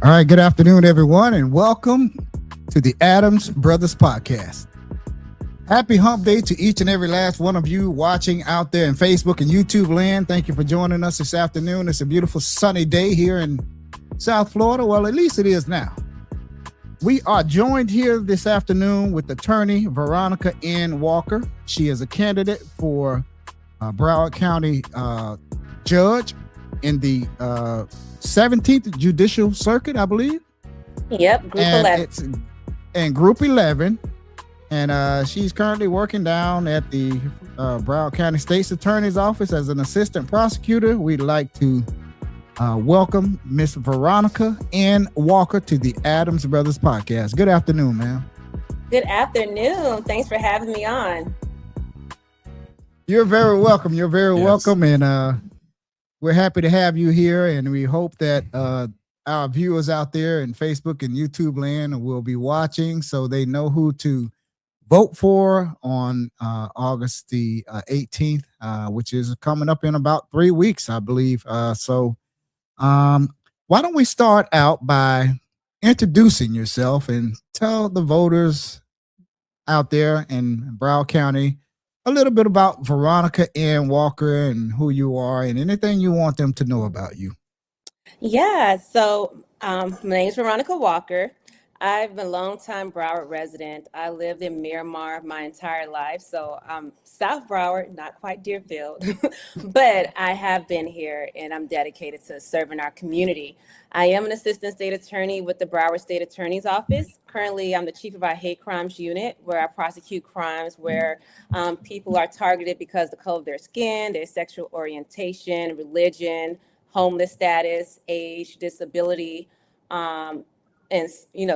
All right, good afternoon, everyone, and welcome to the Adams Brothers Podcast. Happy hump day to each and every last one of you watching out there in Facebook and YouTube land. Thank you for joining us this afternoon. It's a beautiful sunny day here in South Florida. Well, at least it is now. We are joined here this afternoon with attorney Veronica N. Walker. She is a candidate for Broward County judge in the 17th Judicial Circuit, I believe. Yep, Group 11. And Group 11. And she's currently working down at the Broward County State's Attorney's Office as an assistant prosecutor. We'd like to welcome Miss Veronica N. Walker to the Adams Brothers Podcast. Good afternoon, ma'am. Good afternoon. Thanks for having me on. You're very welcome. You're very welcome. And we're happy to have you here. And we hope that our viewers out there in Facebook and YouTube land will be watching so they know who to vote for on August the 18th, which is coming up in about 3 weeks, I believe. So why don't we start out by introducing yourself and tell the voters out there in Broward County a little bit about Veronica N. Walker and who you are and anything you want them to know about you. Yeah, so my name is Veronica Walker. I'm a longtime Broward resident. I lived in Miramar my entire life, so I'm South Broward, not quite Deerfield, but I have been here and I'm dedicated to serving our community. I am an assistant state attorney with the Broward State Attorney's Office. Currently, I'm the chief of our hate crimes unit, where I prosecute crimes where people are targeted because of the color of their skin, their sexual orientation, religion, homeless status, age, disability, and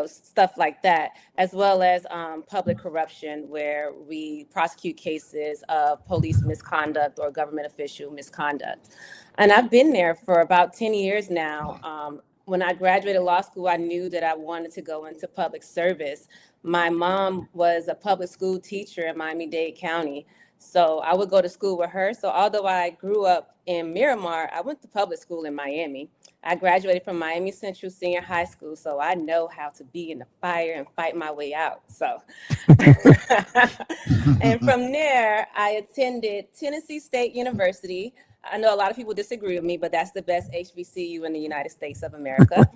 stuff like that, as well as public corruption, where we prosecute cases of police misconduct or government official misconduct. And I've been there for about 10 years now. When I graduated law school, I knew that I wanted to go into public service. My mom was a public school teacher in Miami-Dade County, so I would go to school with her. So although I grew up in Miramar, I went to public school in Miami. I graduated from Miami Central Senior High School, so I know how to be in the fire and fight my way out. So, and from there, I attended Tennessee State University. I know a lot of people disagree with me, but that's the best HBCU in the United States of America.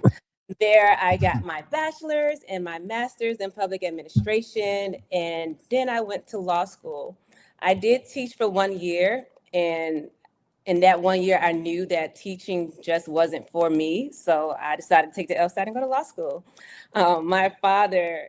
There, I got my bachelor's and my master's in public administration, and then I went to law school. I did teach for 1 year, and in that 1 year, I knew that teaching just wasn't for me. So I decided to take the LSAT and go to law school. My father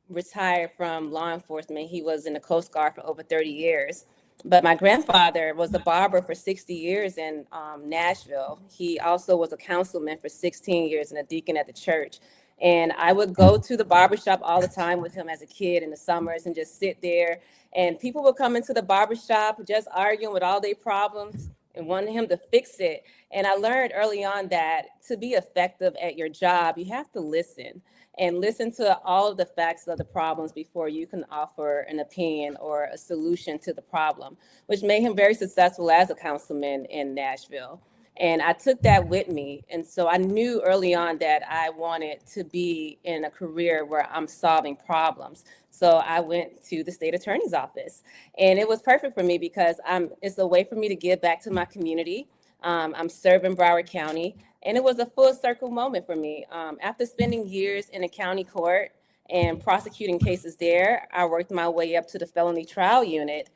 retired from law enforcement. He was in the Coast Guard for over 30 years. But my grandfather was a barber for 60 years in Nashville. He also was a councilman for 16 years and a deacon at the church. And I would go to the barbershop all the time with him as a kid in the summers and just sit there. And people would come into the barbershop just arguing with all their problems and wanting him to fix it. And I learned early on that to be effective at your job, you have to listen and listen to all of the facts of the problems before you can offer an opinion or a solution to the problem, which made him very successful as a councilman in Nashville. And I took that with me. And so I knew early on that I wanted to be in a career where I'm solving problems. So I went to the state attorney's office, and it was perfect for me because it's a way for me to give back to my community. I'm serving Broward County, and it was a full circle moment for me. After spending years in a county court and prosecuting cases there, I worked my way up to the felony trial unit.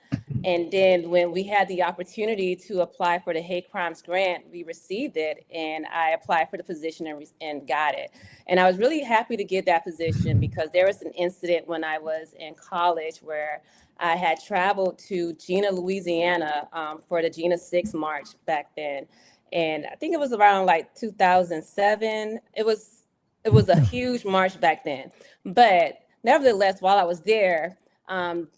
And then when we had the opportunity to apply for the hate crimes grant, we received it, and I applied for the position and got it. And I was really happy to get that position because there was an incident when I was in college where I had traveled to Gina, Louisiana for the Gina 6 March back then. And I think it was around like 2007. It was a huge march back then. But nevertheless, while I was there,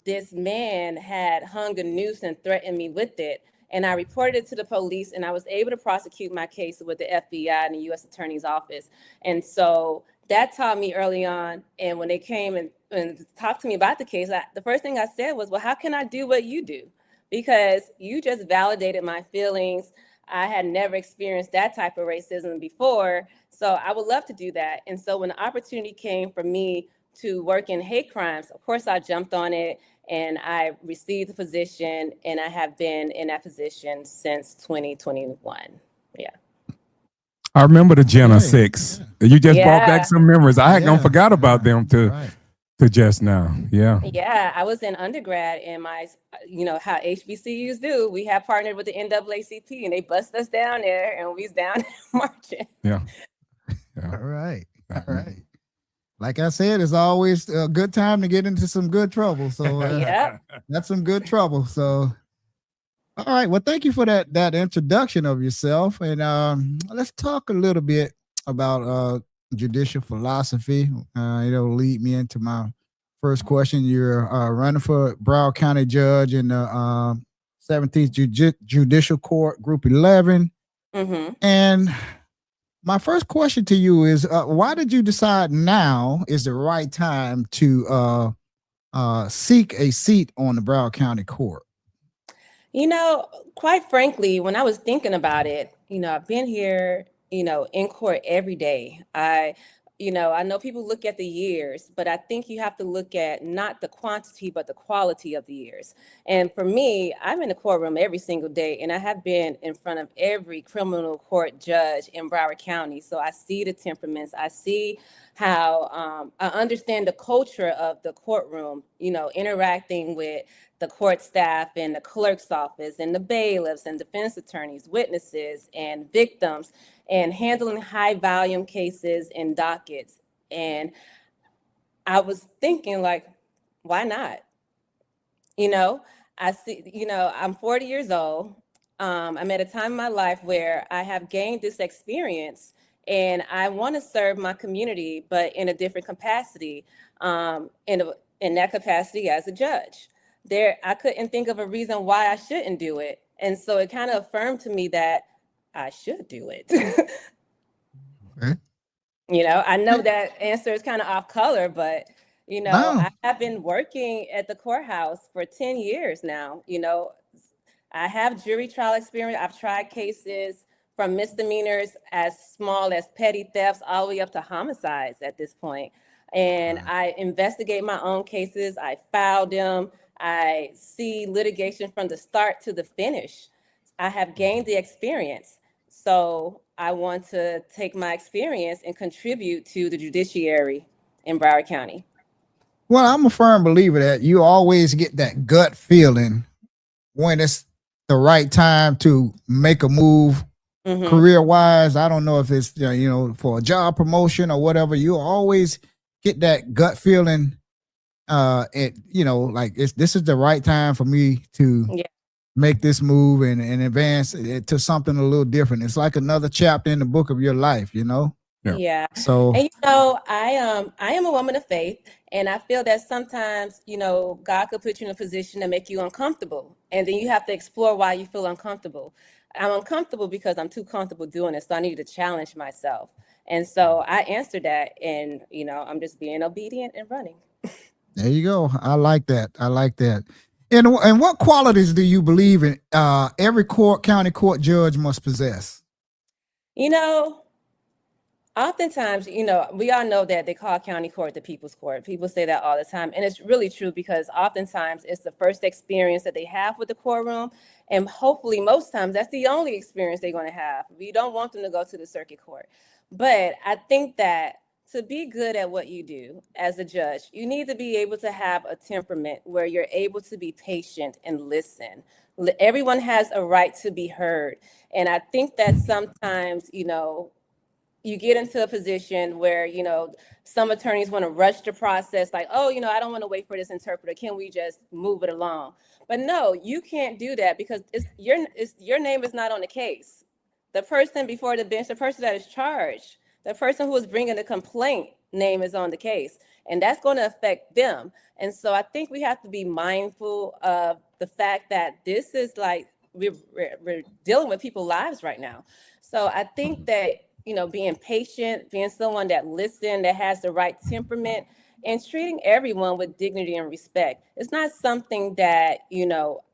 this man had hung a noose and threatened me with it. And I reported it to the police, and I was able to prosecute my case with the FBI and the U.S. Attorney's Office. And so that taught me early on. And when they came and talked to me about the case, the first thing I said was, well, how can I do what you do? Because you just validated my feelings. I had never experienced that type of racism before. So I would love to do that. And so when the opportunity came for me to work in hate crimes, of course, I jumped on it and I received the position, and I have been in that position since 2021. Yeah. I remember the Jenna 6. You just brought back some memories. I had gonna forgot about them to just now. Yeah. Yeah, I was in undergrad, and how HBCUs do. We have partnered with the NAACP, and they bust us down there, and we was down marching. Yeah. All right. All right. Like I said, it's always a good time to get into some good trouble. So that's some good trouble. So, all right. Well, thank you for that introduction of yourself. And let's talk a little bit about judicial philosophy. It'll lead me into my first question. You're running for Broward County Judge in the 17th Judicial Court, Group 11. Mm-hmm. And my first question to you is, why did you decide now is the right time to seek a seat on the Broward County Court? Quite frankly, when I was thinking about it, I've been here, in court every day. I know people look at the years, but I think you have to look at not the quantity, but the quality of the years. And for me, I'm in the courtroom every single day, and I have been in front of every criminal court judge in Broward County. So I see the temperaments. I see how I understand the culture of the courtroom, interacting with the court staff and the clerk's office and the bailiffs and defense attorneys, witnesses and victims, and handling high volume cases and dockets. And I was thinking, like, why not? I see, I'm 40 years old. I'm at a time in my life where I have gained this experience, and I want to serve my community, but in a different capacity, in that capacity as a judge. I couldn't think of a reason why I shouldn't do it. And so it kind of affirmed to me that I should do it. Okay. I know that answer is kind of off color, but, I have been working at the courthouse for 10 years now. I have jury trial experience. I've tried cases from misdemeanors as small as petty thefts all the way up to homicides at this point. And I investigate my own cases. I file them. I see litigation from the start to the finish. I have gained the experience. So I want to take my experience and contribute to the judiciary in Broward County. Well, I'm a firm believer that you always get that gut feeling when it's the right time to make a move. Mm-hmm. Career-wise. I don't know if it's, for a job promotion or whatever. You always get that gut feeling. This is the right time for me to make this move and advance it to something a little different. It's like another chapter in the book of your life, Yeah. So, and I am a woman of faith, and I feel that sometimes, God could put you in a position to make you uncomfortable, and then you have to explore why you feel uncomfortable. I'm uncomfortable because I'm too comfortable doing it, so I need to challenge myself. And so I answered that, and I'm just being obedient and running. There you go. I like that. And what qualities do you believe in every county court judge must possess? Oftentimes, we all know that they call county court the people's court. People say that all the time. And it's really true, because oftentimes it's the first experience that they have with the courtroom. And hopefully most times that's the only experience they're going to have. We don't want them to go to the circuit court. But I think that to be good at what you do as a judge, you need to be able to have a temperament where you're able to be patient and listen. Everyone has a right to be heard. And I think that sometimes, you get into a position where, some attorneys want to rush the process, like, oh, I don't want to wait for this interpreter. Can we just move it along? But no, you can't do that, because your name is not on the case. The person before the bench, the person that is charged, the person who is bringing the complaint name is on the case, and that's going to affect them. And so I think we have to be mindful of the fact that this is like, we're dealing with people's lives right now. So I think that, being patient, being someone that listens, that has the right temperament, and treating everyone with dignity and respect. It's not something that,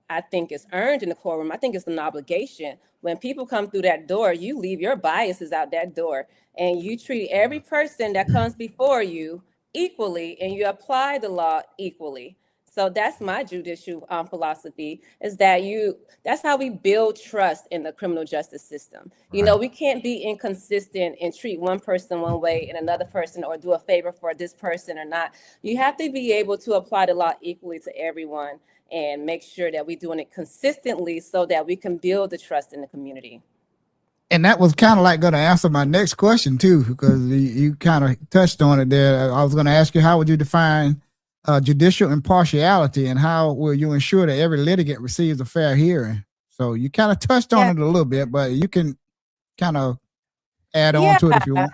I think is earned in the courtroom. I think it's an obligation. When people come through that door, you leave your biases out that door, and you treat every person that comes before you equally, and you apply the law equally. So that's my judicial philosophy, is that that's how we build trust in the criminal justice system. You know, we can't be inconsistent and treat one person one way and another person, or do a favor for this person or not. You have to be able to apply the law equally to everyone and make sure that we're doing it consistently so that we can build the trust in the community. And that was kind of like going to answer my next question too, because you kind of touched on it there. I was going to ask you, how would you define judicial impartiality, and how will you ensure that every litigant receives a fair hearing? So you kind of touched on it a little bit, but you can kind of add on to it if you want.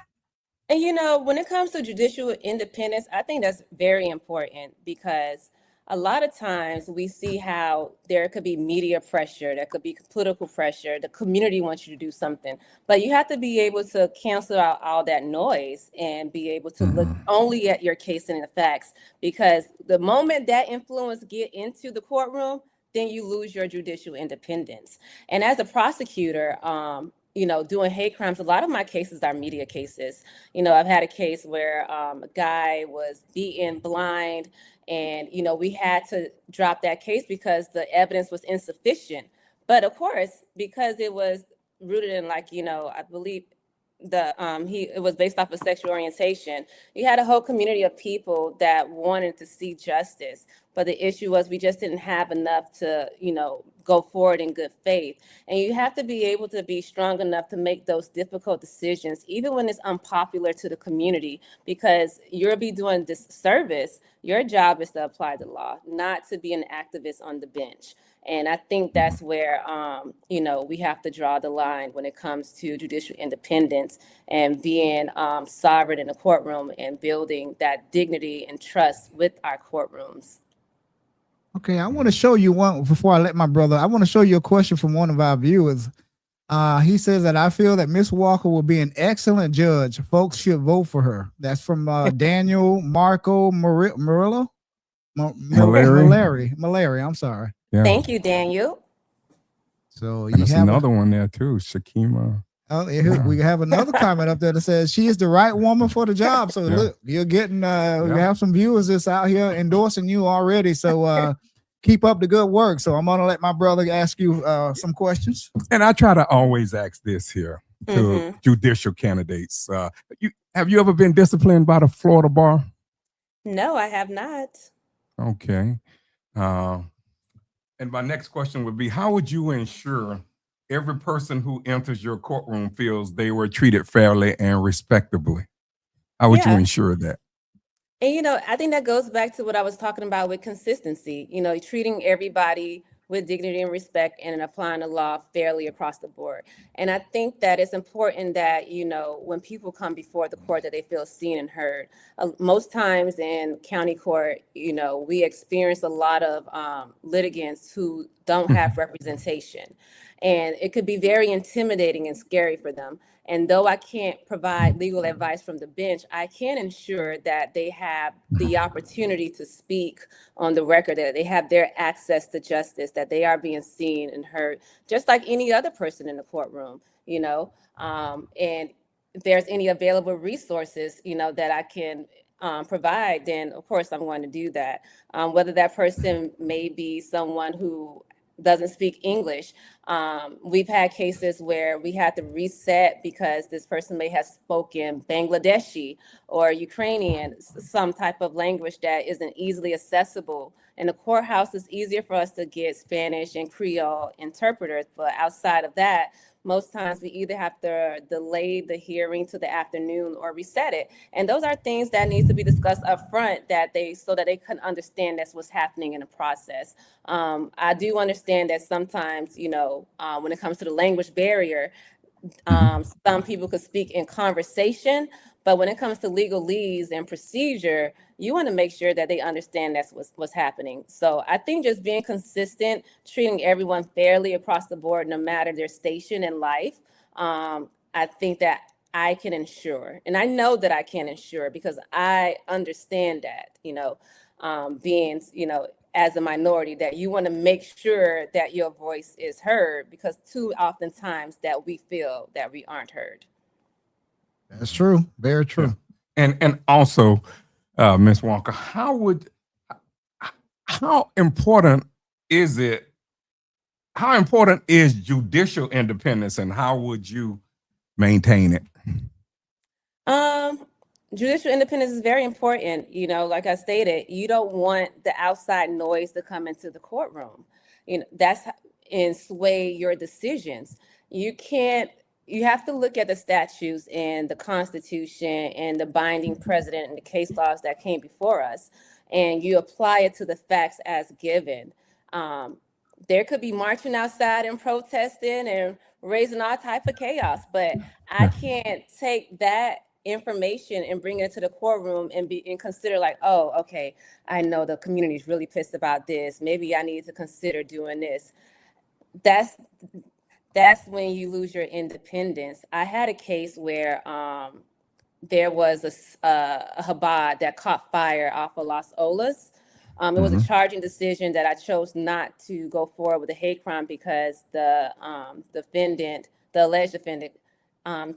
And you know, when it comes to judicial independence, I think that's very important, because a lot of times we see how there could be media pressure, there could be political pressure, the community wants you to do something, but you have to be able to cancel out all that noise and be able to look only at your case and the facts, because the moment that influence get into the courtroom, then you lose your judicial independence. And as a prosecutor, you know, doing hate crimes, a lot of my cases are media cases. You know, I've had a case where a guy was beaten blind, and, you know, we had to drop that case because the evidence was insufficient. But of course, because it was rooted in, like, you know, I believe it was based off of sexual orientation. You had a whole community of people that wanted to see justice, but the issue was we just didn't have enough to, you know, go forward in good faith. And you have to be able to be strong enough to make those difficult decisions, even when it's unpopular to the community, because you'll be doing this service. Your job is to apply the law, not to be an activist on the bench. And I think that's where, you know, we have to draw the line when it comes to judicial independence and being sovereign in the courtroom and building that dignity and trust with our courtrooms. Okay, I want to show you one before I let my brother. I want to show you a question from one of our viewers. He says that I feel that Miss Walker will be an excellent judge. Folks should vote for her. That's from Daniel Marco Murillo. Malari. I'm sorry. Yeah. Thank you, Daniel. So you have another one there too, Shakima. Oh, we have another comment up there that says she is the right woman for the job. So look, you're getting. We have some viewers that's out here endorsing you already. So keep up the good work. So I'm gonna let my brother ask you some questions. And I try to always ask this here to judicial candidates. Have you ever been disciplined by the Florida bar? No, I have not. Okay. And my next question would be, how would you ensure every person who enters your courtroom feels they were treated fairly and respectably? How would you ensure that? And, you know, I think that goes back to what I was talking about with consistency, you know, treating everybody with dignity and respect and applying the law fairly across the board. And I think that it's important that, you know, when people come before the court, that they feel seen and heard. Most times in county court, you know, we experience a lot of litigants who don't have representation. And it could be very intimidating and scary for them. And though I can't provide legal advice from the bench, I can ensure that they have the opportunity to speak on the record, that they have their access to justice, that they are being seen and heard, just like any other person in the courtroom, you know. And if there's any available resources, you know, that I can provide, then of course I'm going to do that. Whether that person may be someone who doesn't speak English. We've had cases where we had to reset because this person may have spoken Bangladeshi or Ukrainian, some type of language that isn't easily accessible. In the courthouse, it's easier for us to get Spanish and Creole interpreters, but outside of that, most times we either have to delay the hearing to the afternoon or reset it. And those are things that needs to be discussed up front, so that they can understand that's what's happening in the process. I do understand that sometimes, you know, when it comes to the language barrier, some people could speak in conversation, but when it comes to legalese and procedure, you want to make sure that they understand that's what's happening. So I think just being consistent, treating everyone fairly across the board, no matter their station in life, I think that I can ensure, and I know that I can ensure because I understand that, you know, being, you know, as a minority, that you want to make sure that your voice is heard, because too often times that we feel that we aren't heard. That's true. Very true. Yeah. And also, Ms. Walker, how important is it? How important is judicial independence, and how would you maintain it? Judicial independence is very important. You know, like I stated, you don't want the outside noise to come into the courtroom. You know, and sway your decisions. You have to look at the statutes and the Constitution and the binding precedent and the case laws that came before us, and you apply it to the facts as given. There could be marching outside and protesting and raising all type of chaos, but I can't take that information and bring it to the courtroom and consider like, oh, okay, I know the community is really pissed about this. Maybe I need to consider doing this. That's when you lose your independence. I had a case where there was a Chabad that caught fire off of Las Olas. It was a charging decision that I chose not to go forward with a hate crime because the alleged defendant,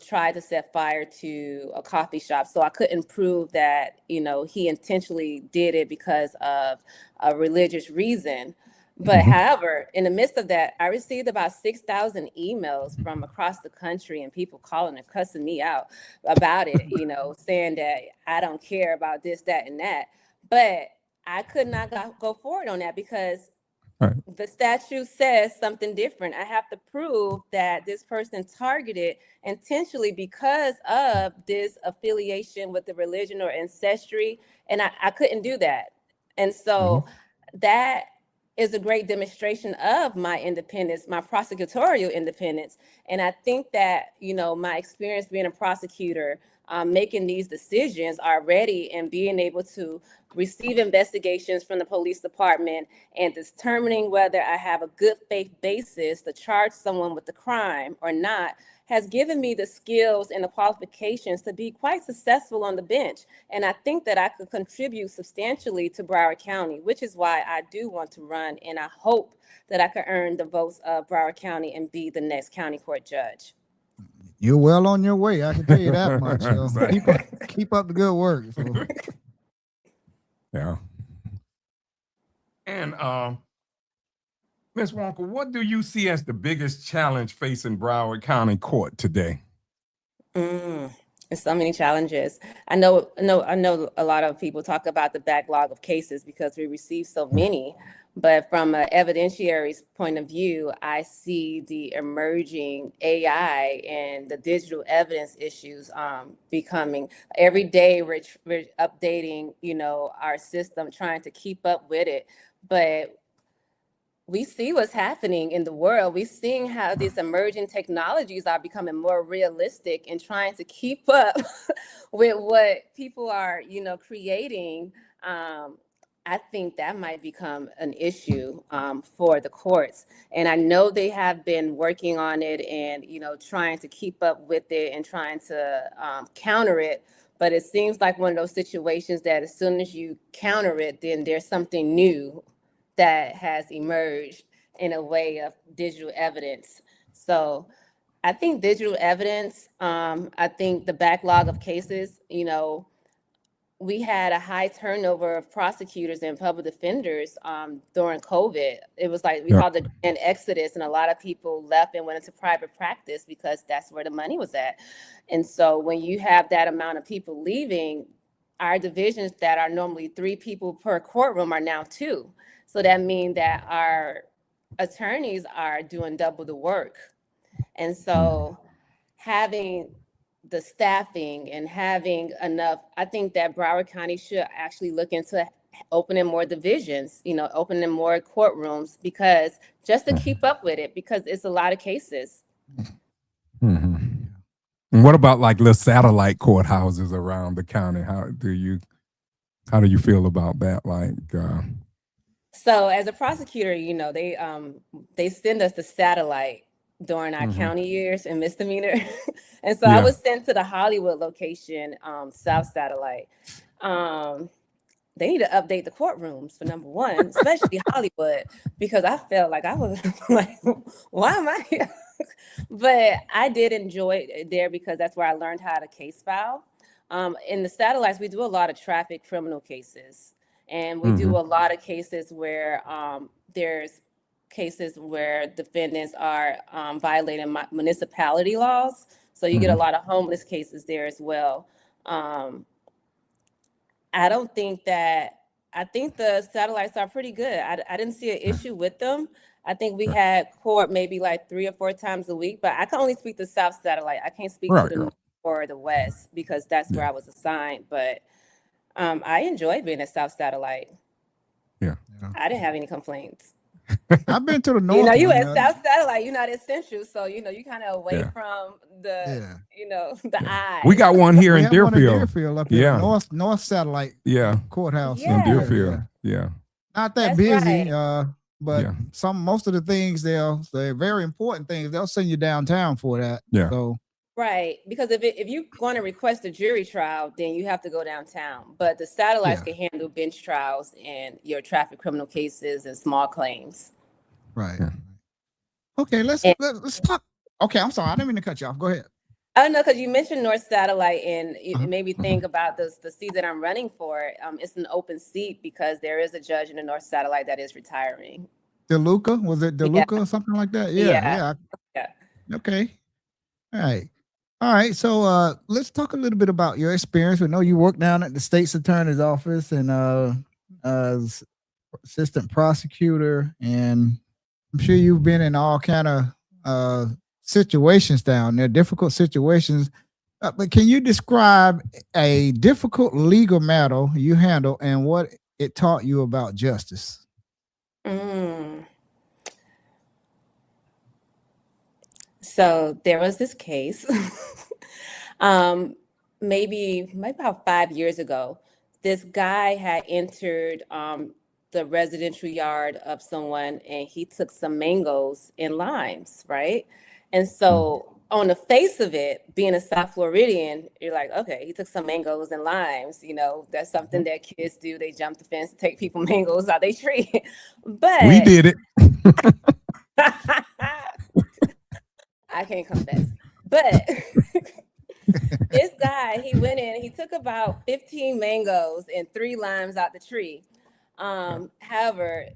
tried to set fire to a coffee shop. So I couldn't prove that, he intentionally did it because of a religious reason. But however, in the midst of that, I received about 6,000 emails from across the country and people calling and cussing me out about it, saying that I don't care about this, that, and that. But I could not go forward on that because the statute says something different. I have to prove that this person targeted intentionally because of this affiliation with the religion or ancestry. And I couldn't do that. And so that is a great demonstration of my independence, my prosecutorial independence. And I think that, my experience being a prosecutor, making these decisions already and being able to receive investigations from the police department and determining whether I have a good faith basis to charge someone with the crime or not has given me the skills and the qualifications to be quite successful on the bench. And I think that I could contribute substantially to Broward County, which is why I do want to run. And I hope that I can earn the votes of Broward County and be the next county court judge. You're well on your way. I can tell you that much. So keep up the good work. So. Yeah. And Ms. Walker, what do you see as the biggest challenge facing Broward County Court today? There's so many challenges. I know a lot of people talk about the backlog of cases because we receive so many. But from an evidentiary's point of view, I see the emerging AI and the digital evidence issues becoming every day. We're updating, our system, trying to keep up with it. But we see what's happening in the world. We're seeing how these emerging technologies are becoming more realistic and trying to keep up with what people are, creating. I think that might become an issue for the courts. And I know they have been working on it and, trying to keep up with it and trying to counter it. But it seems like one of those situations that as soon as you counter it, then there's something new that has emerged in a way of digital evidence. So I think digital evidence, I think the backlog of cases, we had a high turnover of prosecutors and public defenders during COVID. It was like we called it an exodus, and a lot of people left and went into private practice because that's where the money was at. And so when you have that amount of people leaving, our divisions that are normally 3 people per courtroom are now 2. So that means that our attorneys are doing double the work. And so having the staffing and having enough, I think that Broward County should actually look into opening more divisions, opening more courtrooms, because just to keep up with it, because it's a lot of cases. And what about like little satellite courthouses around the county? How do you feel about that? So as a prosecutor, they send us the satellite during our county years and misdemeanor. And so I was sent to the Hollywood location, South Satellite. they need to update the courtrooms for number one, especially Hollywood, because I felt like I was like, why am I here? But I did enjoy it there because that's where I learned how to case file. In the satellites, we do a lot of traffic criminal cases, and we do a lot of cases where there's cases where defendants are violating municipality laws. So you get a lot of homeless cases there as well. I don't think that, I think the satellites are pretty good. I didn't see an issue with them. I think we had court maybe like 3 or 4 times a week, but I can only speak to South Satellite. I can't speak to the North or the West because that's where I was assigned. But I enjoyed being at South Satellite. Yeah. I didn't have any complaints. I've been to the North. You know, you one, at South Satellite, you're not at Central, so you know you kind of away from the, you know, the eye. We got one here in One Deerfield. Deerfield up here, North Satellite. Courthouse in Deerfield. Not that That's busy, right. but most of the things they're very important things. They'll send you downtown for that. So. Right, because if you want to request a jury trial, then you have to go downtown. But the satellites can handle bench trials and your traffic criminal cases and small claims. Right. Okay, let's talk. Okay, I'm sorry, I didn't mean to cut you off. Go ahead. Oh no, because you mentioned North Satellite, and it made me think about the seat that I'm running for. It's an open seat because there is a judge in the North Satellite that is retiring. DeLuca, was it DeLuca or something like that? Yeah. Okay. All right. So let's talk a little bit about your experience. We know you work down at the state's attorney's office and as assistant prosecutor, and I'm sure you've been in all kind of situations down there, difficult situations. But can you describe a difficult legal matter you handle and what it taught you about justice? So there was this case, maybe about 5 years ago. This guy had entered the residential yard of someone, and he took some mangoes and limes, right? And so on the face of it, being a South Floridian, you're like, okay, he took some mangoes and limes. You know, that's something that kids do. They jump the fence to take people mangoes out their tree. But we did it. I can't confess. But this guy, he went in, he took about 15 mangoes and 3 limes out the tree. However,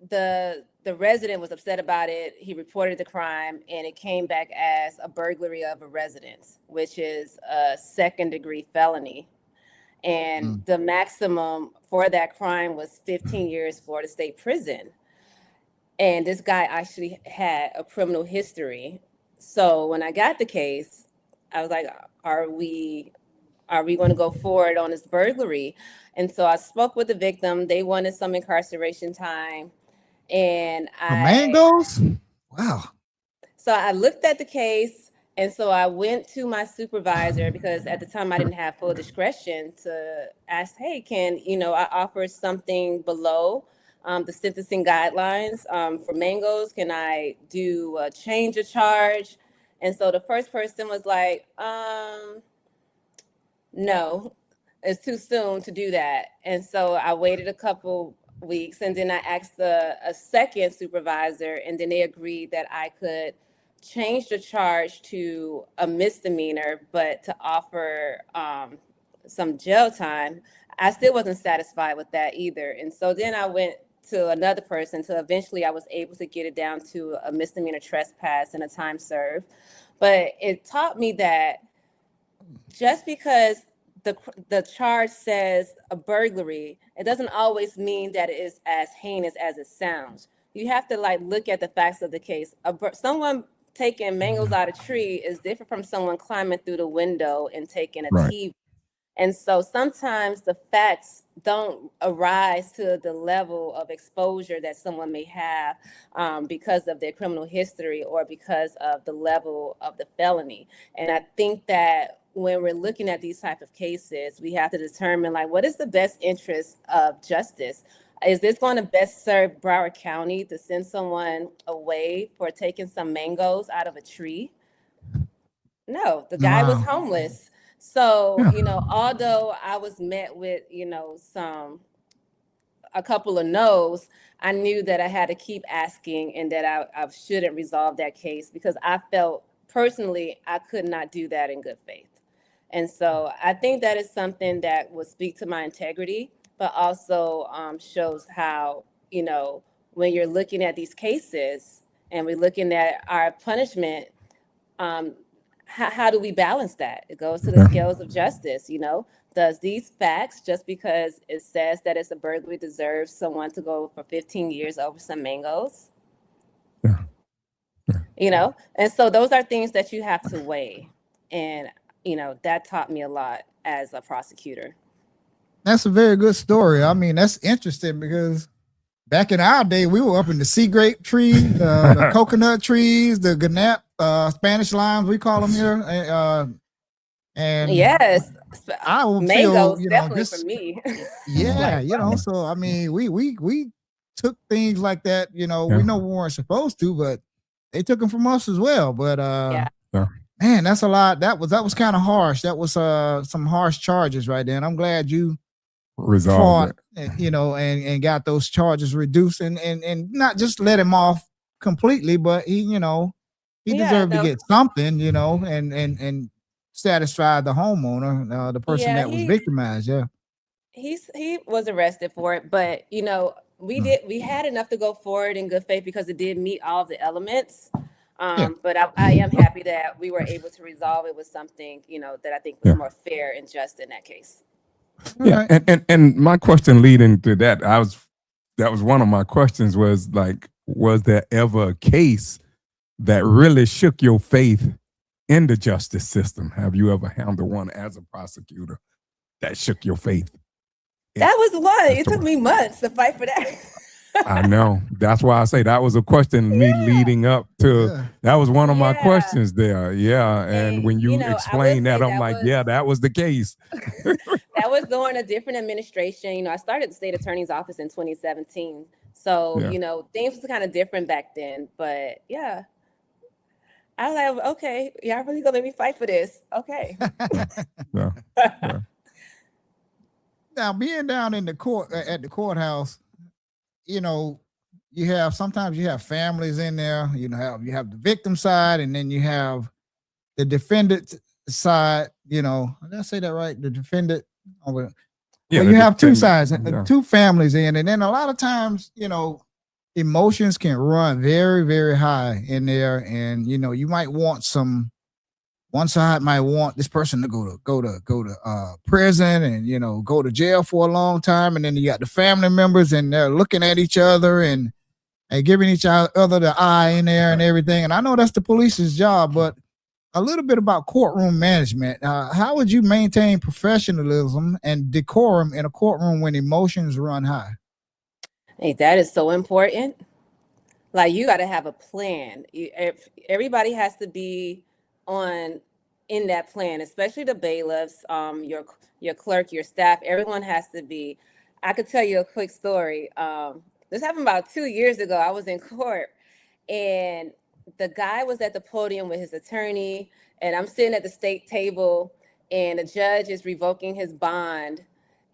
the resident was upset about it. He reported the crime, and it came back as a burglary of a residence, which is a 2nd-degree felony. And the maximum for that crime was 15 years Florida State Prison. And this guy actually had a criminal history. So when I got the case, I was like, are we going to go forward on this burglary? And so I spoke with the victim. They wanted some incarceration time. And mangoes? Wow. So I looked at the case, and so I went to my supervisor because at the time I didn't have full discretion to ask, hey, can, I offer something below the sentencing guidelines for mangoes? Can I do a change of charge? And so the first person was like, no, it's too soon to do that. And so I waited a couple weeks, and then I asked a second supervisor, and then they agreed that I could change the charge to a misdemeanor, but to offer some jail time. I still wasn't satisfied with that either. And so then I went to another person, so eventually I was able to get it down to a misdemeanor trespass and a time served. But it taught me that just because the charge says a burglary, it doesn't always mean that it is as heinous as it sounds. You have to look at the facts of the case. Someone taking mangoes out of a tree is different from someone climbing through the window and taking a TV. And so sometimes the facts don't arise to the level of exposure that someone may have because of their criminal history or because of the level of the felony. And I think that when we're looking at these type of cases, we have to determine what is the best interest of justice? Is this going to best serve Broward County to send someone away for taking some mangoes out of a tree? No, the guy was homeless. So, although I was met with, some a couple of no's, I knew that I had to keep asking and that I shouldn't resolve that case because I felt personally I could not do that in good faith. And so I think that is something that would speak to my integrity, but also shows how, when you're looking at these cases and we're looking at our punishment, how do we balance that? It goes to the scales of justice, Does these facts, just because it says that it's a burglary, deserve someone to go for 15 years over some mangoes? Yeah. And so those are things that you have to weigh. And, that taught me a lot as a prosecutor. That's a very good story. I mean, that's interesting because back in our day, we were up in the sea grape trees, the coconut trees, the ganap, Spanish limes, we call them here. And yes, I would mangoes feel, definitely for me. Yeah, so I mean, we took things like that, we know we weren't supposed to, but they took them from us as well. But man, that's a lot. That was kind of harsh. That was some harsh charges right there. And I'm glad you resolved it, and got those charges reduced and not just let him off completely, but he deserved to get something, and satisfy the homeowner, the person that was victimized. Yeah. He was arrested for it, but we had enough to go forward in good faith because it did meet all of the elements. But I am happy that we were able to resolve it with something, that I think was more fair and just in that case. Yeah, and my question leading to that, that was one of my questions was like, was there ever a case that really shook your faith in the justice system? Have you ever handled one as a prosecutor that shook your faith? That was one. It took me months to fight for that. I know. That's why I say that was a question me leading up to. That was one of my questions there. Yeah. And when you explained that, I'm like, that was the case. That was during a different administration. I started the state attorney's office in 2017. So, things was kind of different back then. But yeah, I was like, okay, y'all really gonna let me fight for this? Okay. Now, being down in the court at the courthouse, sometimes you have families in there. You have the victim side, and then you have the defendant side. Did I say that right? The defendant. You have two sides, two families in, and then a lot of times, emotions can run very, very high in there, and you might want one side might want this person to go to prison and go to jail for a long time, and then you got the family members and they're looking at each other and giving each other the eye in there and everything. And I know that's the police's job, but a little bit about courtroom management. How would you maintain professionalism and decorum in a courtroom when emotions run high? Hey, that is so important. Like, you got to have a plan. Everybody has to be in that plan, especially the bailiffs, your clerk, your staff. Everyone has to be. I could tell you a quick story. This happened about 2 years ago. I was in court, and the guy was at the podium with his attorney, and I'm sitting at the state table, and the judge is revoking his bond.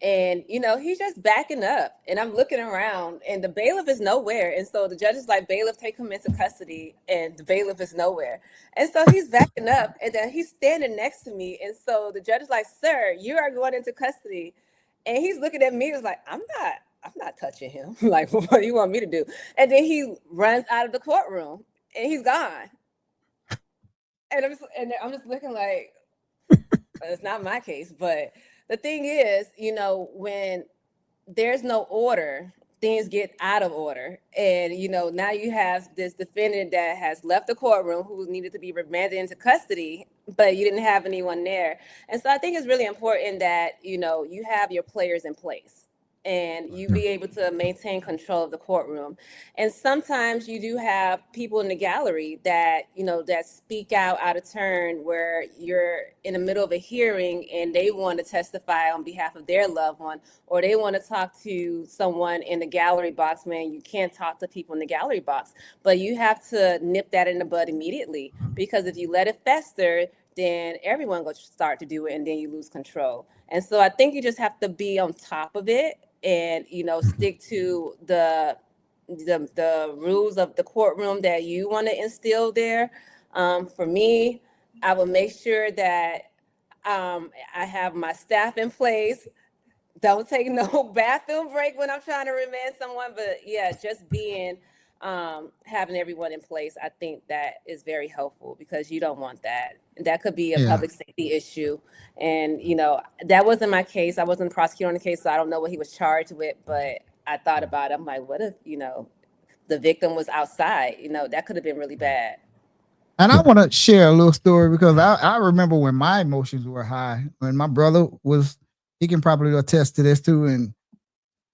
And, he's just backing up, and I'm looking around, and the bailiff is nowhere. And so the judge is like, bailiff, take him into custody. And the bailiff is nowhere. And so he's backing up, and then he's standing next to me. And so the judge is like, sir, you are going into custody. And he's looking at me. He was like, I'm not touching him. Like, what do you want me to do? And then he runs out of the courtroom, and he's gone. And I'm just looking like, it's not my case, but the thing is, when there's no order, things get out of order. And, now you have this defendant that has left the courtroom who needed to be remanded into custody, but you didn't have anyone there. And so I think it's really important that, you have your players in place and you be able to maintain control of the courtroom. And sometimes you do have people in the gallery that, that speak out of turn, where you're in the middle of a hearing and they want to testify on behalf of their loved one, or they want to talk to someone in the gallery box. Man, you can't talk to people in the gallery box, but you have to nip that in the bud immediately, because if you let it fester, then everyone will start to do it, and then you lose control. And so I think you just have to be on top of it, and stick to the rules of the courtroom that you want to instill there. For me, I will make sure that I have my staff in place. Don't take no bathroom break when I'm trying to remand someone. But yeah, just being having everyone in place, I think that is very helpful, because you don't want that. That could be a public safety issue. And that wasn't my case. I wasn't a prosecutor on the case, so I don't know what he was charged with. But I thought about it. I'm like, what if the victim was outside? That could have been really bad. And I want to share a little story, because I remember when my emotions were high, when my brother was, he can probably attest to this too. And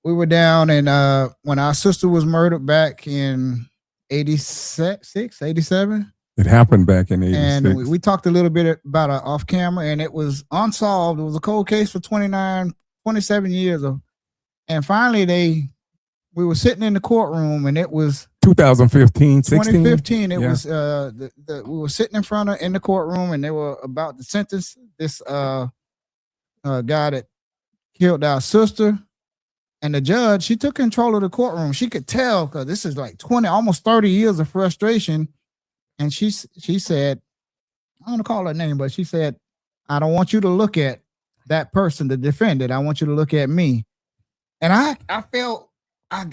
we were down, and when our sister was murdered back in 86, 87. It happened back in 86. And we talked a little bit about it off camera, and it was unsolved. It was a cold case for 27 years. And finally we were sitting in the courtroom, and it was 2015, 16. 2015. It was we were sitting in the courtroom, and they were about to sentence this guy that killed our sister. And the judge, she took control of the courtroom. She could tell, because this is like 20, almost 30 years of frustration. And she said, I don't want to call her name, but she said, I don't want you to look at that person, the defendant. I want you to look at me. And I felt, I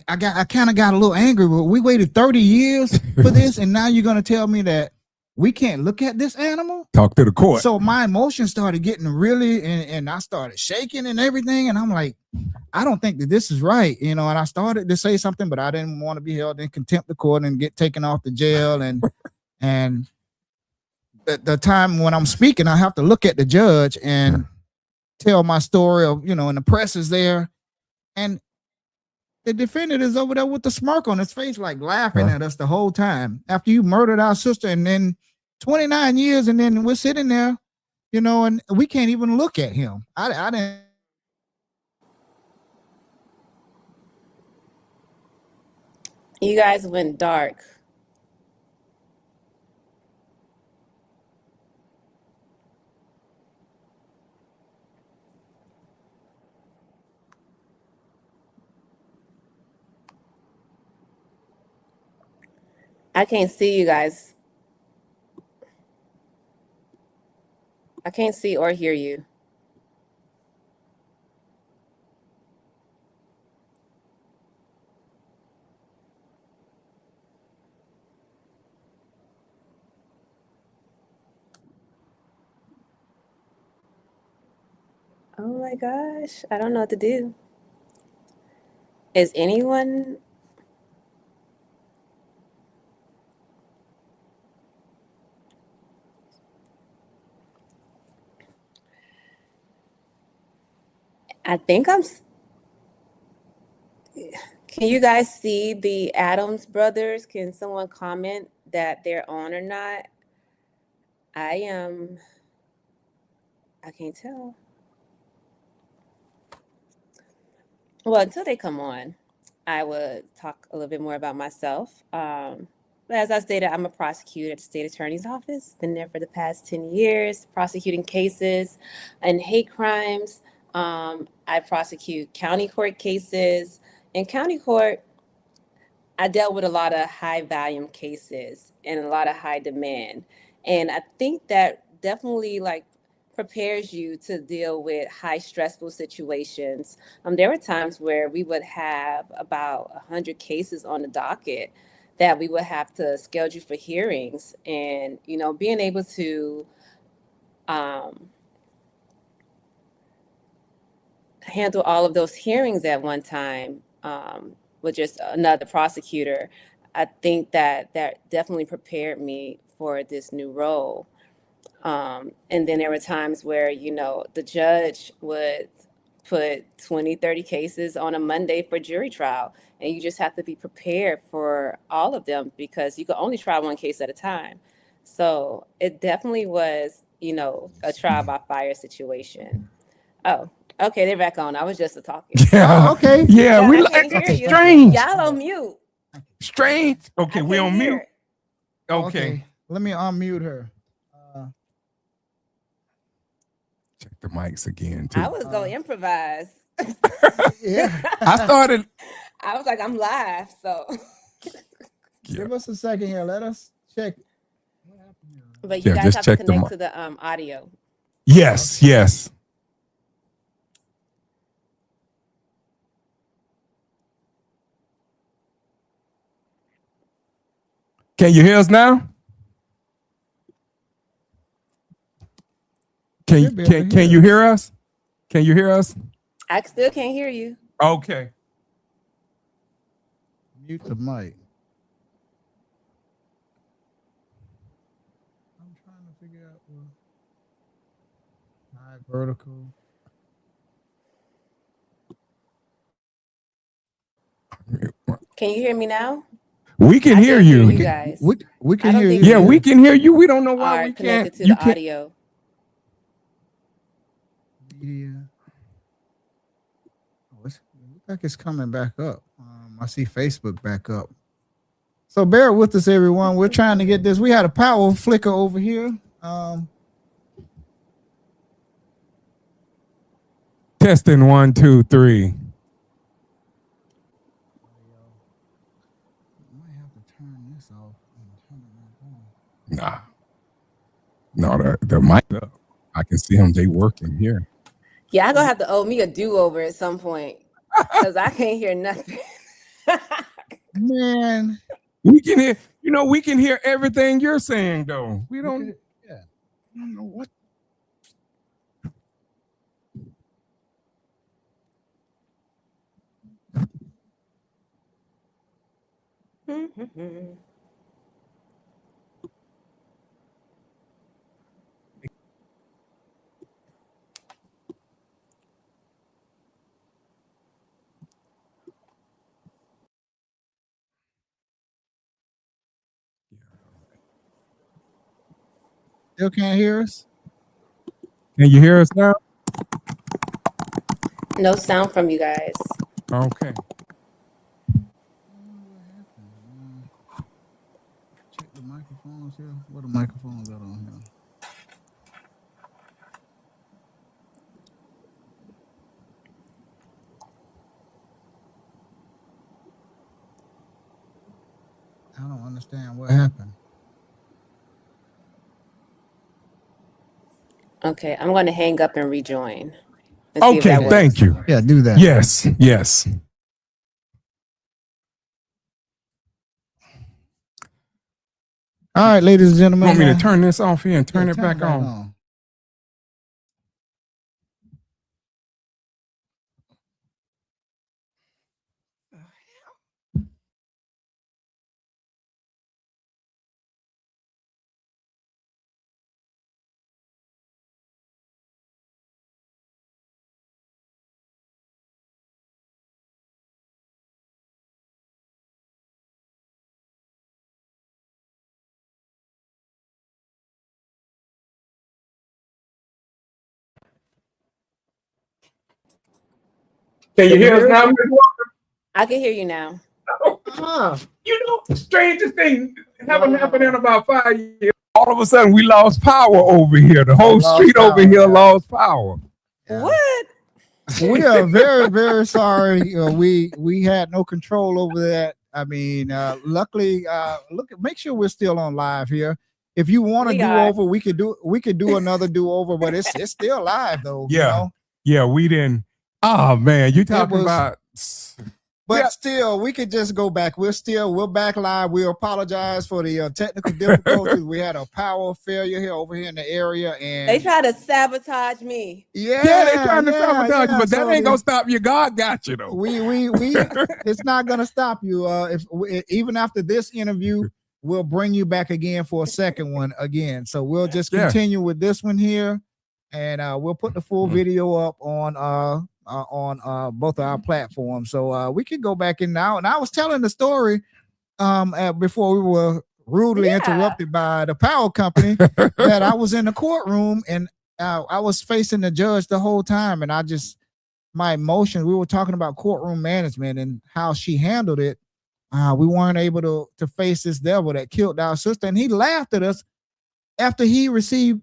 kind of got a little angry. But we waited 30 years for this, and now you're going to tell me that we can't look at this animal? Talk to the court. So my emotions started getting really, and I started shaking and everything. And I'm like, I don't think that this is right. And I started to say something, but I didn't want to be held in contempt of court and get taken off the jail. And the time when I'm speaking, I have to look at the judge and tell my story of, and the press is there. And the defendant is over there with the smirk on his face, like laughing at us the whole time. After you murdered our sister, and then 29 years, and then we're sitting there, and we can't even look at him. I didn't. You guys went dark. I can't see you guys. I can't see or hear you. Oh my gosh, I don't know what to do. Is anyone? I think can you guys see the Adams brothers? Can someone comment that they're on or not? I can't tell. Well, until they come on, I would talk a little bit more about myself. But as I stated, I'm a prosecutor at the state attorney's office. Been there for the past 10 years, prosecuting cases and hate crimes. I prosecute county court cases. In county court, I dealt with a lot of high volume cases and a lot of high demand. And I think that definitely prepares you to deal with high stressful situations. There were times where we would have about 100 cases on the docket that we would have to schedule for hearings, and being able to handle all of those hearings at one time with just another prosecutor, I think that definitely prepared me for this new role. And then there were times where, the judge would put 20, 30 cases on a Monday for jury trial. And you just have to be prepared for all of them, because you can only try one case at a time. So it definitely was, a trial by fire situation. Oh, okay, they're back on. I was just talking. Yeah. Okay. Yeah, we I like can't hear you. strange. Y'all on mute. Strange. Okay, I we can't on hear mute. it. Okay. Let me unmute her. mics again too. I was going to improvise. Yeah. I started. I was like, I'm live, so. Give us a second here. Let us check. But you Yeah, guys just have to check the connect mic. to the audio. Yes, yes. Can you hear us now? Can you hear us? Can you hear us? I still can't hear you. Okay. Mute the mic. I'm trying to figure out high vertical. Can you hear me now? We can hear can't you. you guys. We I can don't hear think you. Yeah, we can hear you. We don't know why Are we connected can't. to the audio. Yeah. Oh, it looks like it's coming back up. I see Facebook back up. So bear with us, everyone. We're trying to get this. We had a power flicker over here. Testing 1, 2, 3. Might have to turn this off and turn it back on. No, the mic up. I can see them. They working here. Yeah, I'm going to have to owe me a do-over at some point because I can't hear nothing. Man. We can hear, we can hear everything you're saying, though. We don't. Yeah. I don't know what. Still can't hear us? Can you hear us now? No sound from you guys. Okay. Check the microphones here. What are the microphones out on here? I don't understand what happened. Okay, I'm going to hang up and rejoin. Okay, thank you. Yeah, do that. Yes, yes. All right, ladies and gentlemen. Want me to turn this off here and turn it back on? Can you hear us now, Ms. Walker? I can hear you now. Strangest thing haven't happened in about 5 years. All of a sudden, we lost power over here. The whole street over here lost power. Yeah. What? We are very, very sorry. We had no control over that. I mean, luckily, make sure we're still on live here. If you want to do over, we could do another do over, but it's still live though. Yeah, yeah, we didn't. Oh man, you talking about? But still, we could just go back. We're back live. We apologize for the technical difficulties. We had a power failure over here in the area, and they try to sabotage me. Yeah, they trying to sabotage you, but that ain't gonna stop you. God got you though. We it's not gonna stop you. Even after this interview, we'll bring you back again for a second one again. So we'll just continue with this one here, and we'll put the full video up on both of our platforms. So we can go back in now. And I was telling the story before we were rudely interrupted by the power company that I was in the courtroom and I was facing the judge the whole time. And my emotions, we were talking about courtroom management and how she handled it. We weren't able to face this devil that killed our sister. And he laughed at us after he received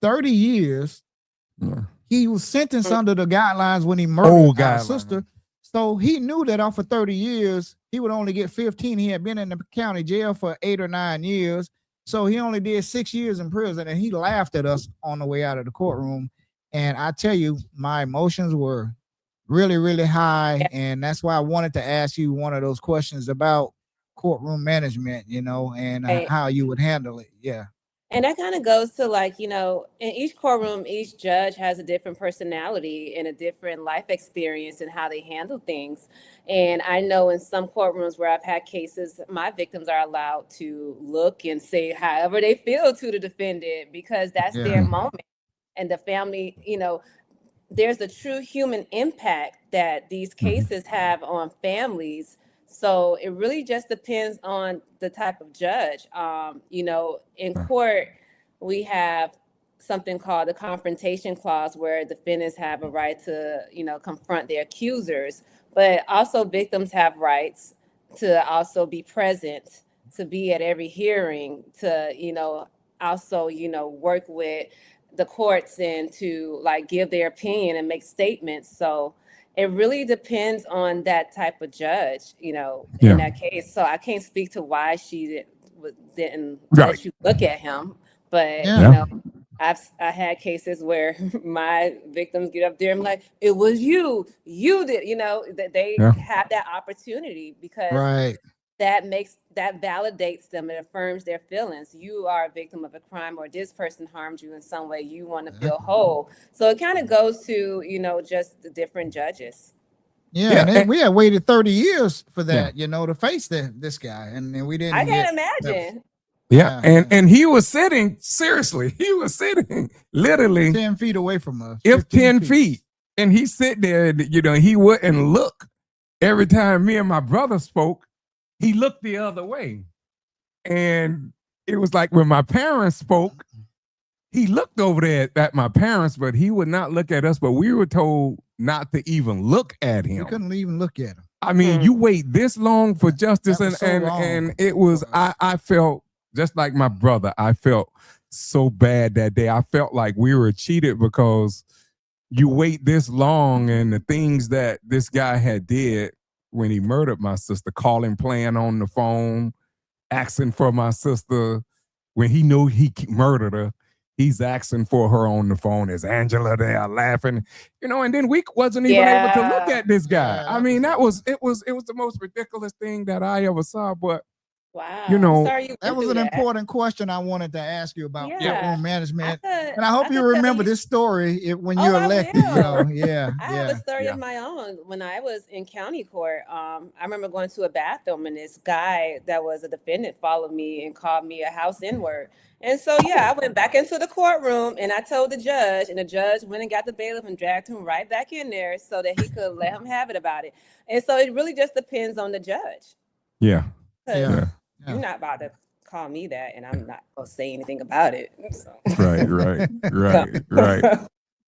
30 years Yeah. He was sentenced under the guidelines when he murdered our guideline. sister. So he knew that off of 30 years, he would only get 15. He had been in the county jail for 8 or 9 years. So he only did 6 years in prison, and he laughed at us on the way out of the courtroom. And I tell you, my emotions were really, really high. And that's why I wanted to ask you one of those questions about courtroom management, and how you would handle it. Yeah. And that kind of goes to, like, in each courtroom, each judge has a different personality and a different life experience and how they handle things. And I know in some courtrooms where I've had cases, my victims are allowed to look and say however they feel to the defendant, because that's their moment. And the family, there's a true human impact that these cases have on families. So it really just depends on the type of judge. In court, we have something called the confrontation clause, where defendants have a right to, confront their accusers, but also victims have rights to also be present, to be at every hearing, to, also, work with the courts and to, like, give their opinion and make statements. So it really depends on that type of judge, in that case. So I can't speak to why she didn't let you look at him, but I had cases where my victims get up there and like, it was you did, that they have that opportunity, because that validates them. It affirms their feelings. You are a victim of a crime, or this person harmed you in some way. You want to feel whole. So it kind of goes to, just the different judges. Yeah, and we had waited 30 years for that, to face this guy, and we didn't. I can't imagine. And he was sitting, seriously, he was sitting literally 10 feet away from us. If 10 feet. And he sit there, he wouldn't look. Every time me and my brother spoke, he looked the other way. And it was like when my parents spoke, he looked over there at my parents, but he would not look at us. But we were told not to even look at him. We couldn't even look at him. I mean, you wait this long for justice, and it was, I felt just like my brother. I felt so bad that day. I felt like we were cheated, because you wait this long, and the things that this guy had did when he murdered my sister, calling, playing on the phone, asking for my sister. When he knew he murdered her, he's asking for her on the phone. Is Angela there laughing? And then we wasn't even able to look at this guy. I mean, it was the most ridiculous thing that I ever saw. But wow, that was an important question I wanted to ask you about courtroom management. And I hope you remember this story when you're elected. I have a story of my own. When I was in county court, I remember going to a bathroom, and this guy that was a defendant followed me and called me a house N-word. And so, I went back into the courtroom, and I told the judge, and the judge went and got the bailiff and dragged him right back in there so that he could let him have it about it. And so it really just depends on the judge. You're not about to call me that, and I'm not going to say anything about it. So. Right.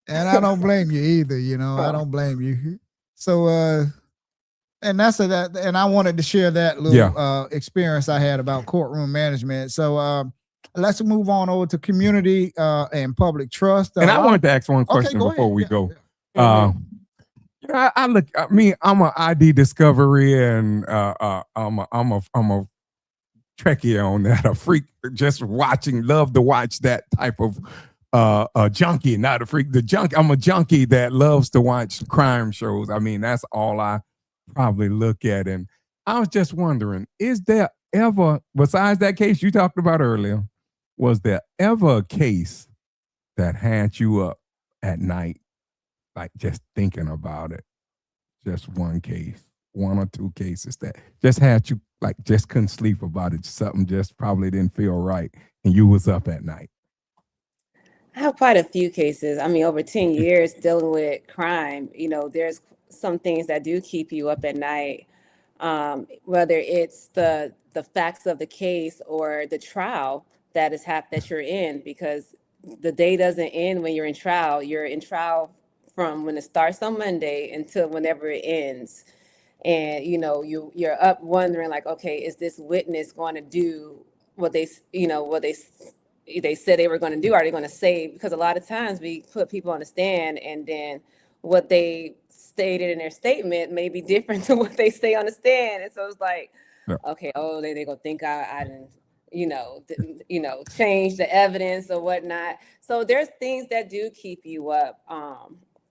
And I don't blame you either. I don't blame you. So, and and I wanted to share that little experience I had about courtroom management. So, let's move on over to community and public trust. And I wanted to ask one question before we go. I look. I'm an ID discovery, and I'm a Trekkie on that, a freak, just love to watch that type of a junkie, not a freak, the junkie. I'm a junkie that loves to watch crime shows. I mean, that's all I probably look at. And I was just wondering, is there ever, besides that case you talked about earlier, was there ever a case that had you up at night, like just thinking about it? Just one case, one or two cases that just had you like just couldn't sleep about it. Something just probably didn't feel right, and you was up at night. I have quite a few cases. I mean, over 10 years dealing with crime, there's some things that do keep you up at night, whether it's the facts of the case or the trial that you're in, because the day doesn't end when you're in trial. You're in trial from when it starts on Monday until whenever it ends. And, you're up wondering, like, okay, is this witness going to do what they they said they were going to do, are they going to say? Because a lot of times we put people on the stand, and then what they stated in their statement may be different to what they say on the stand. And so it's like, Yeah. okay, they gonna think I didn't, change the evidence or whatnot. So there's things that do keep you up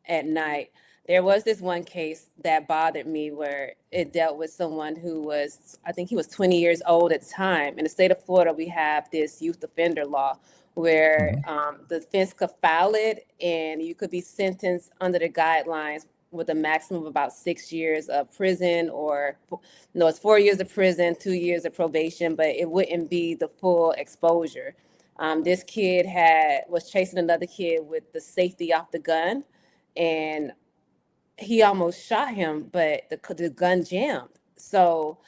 at night. There was this one case that bothered me where it dealt with someone who was, I think he was 20 years old at the time. In the state of Florida, we have this youth offender law where the offense could file it, and you could be sentenced under the guidelines with a maximum of about 6 years of prison, or no, it's 4 years of prison, 2 years of probation, but it wouldn't be the full exposure. This kid was chasing another kid with the safety off the gun, and he almost shot him, but the gun jammed. So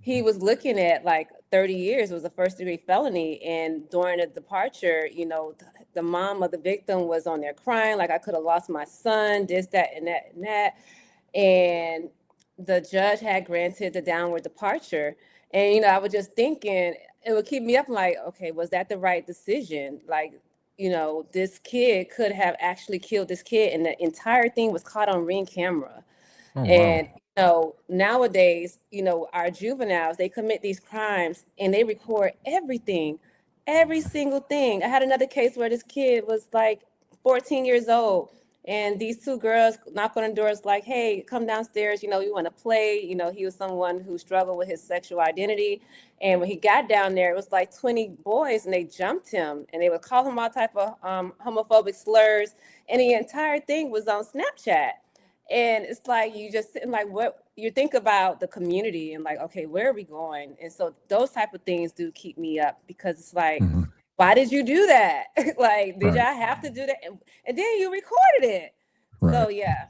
he was looking at like 30 years. It was a first-degree felony. And during the departure, the mom of the victim was on there crying, like, I could have lost my son, this, that, and that, and that. And the judge had granted the downward departure. And, I was just thinking, it would keep me up like, okay, was that the right decision? Like, this kid could have actually killed this kid, and the entire thing was caught on Ring camera. Oh, And wow. nowadays, our juveniles, they commit these crimes and they record everything, every single thing. I had another case where this kid was like 14 years old, and these two girls knock on the doors like, hey, come downstairs, you want to play. He was someone who struggled with his sexual identity. And when he got down there, it was like 20 boys, and they jumped him, and they would call him all type of homophobic slurs. And the entire thing was on Snapchat. And it's like, you just sit and like, what you think about the community and like, okay, where are we going? And so those type of things do keep me up, because it's like, why did you do that? Like, did y'all have to do that? And then you recorded it. Right. So yeah.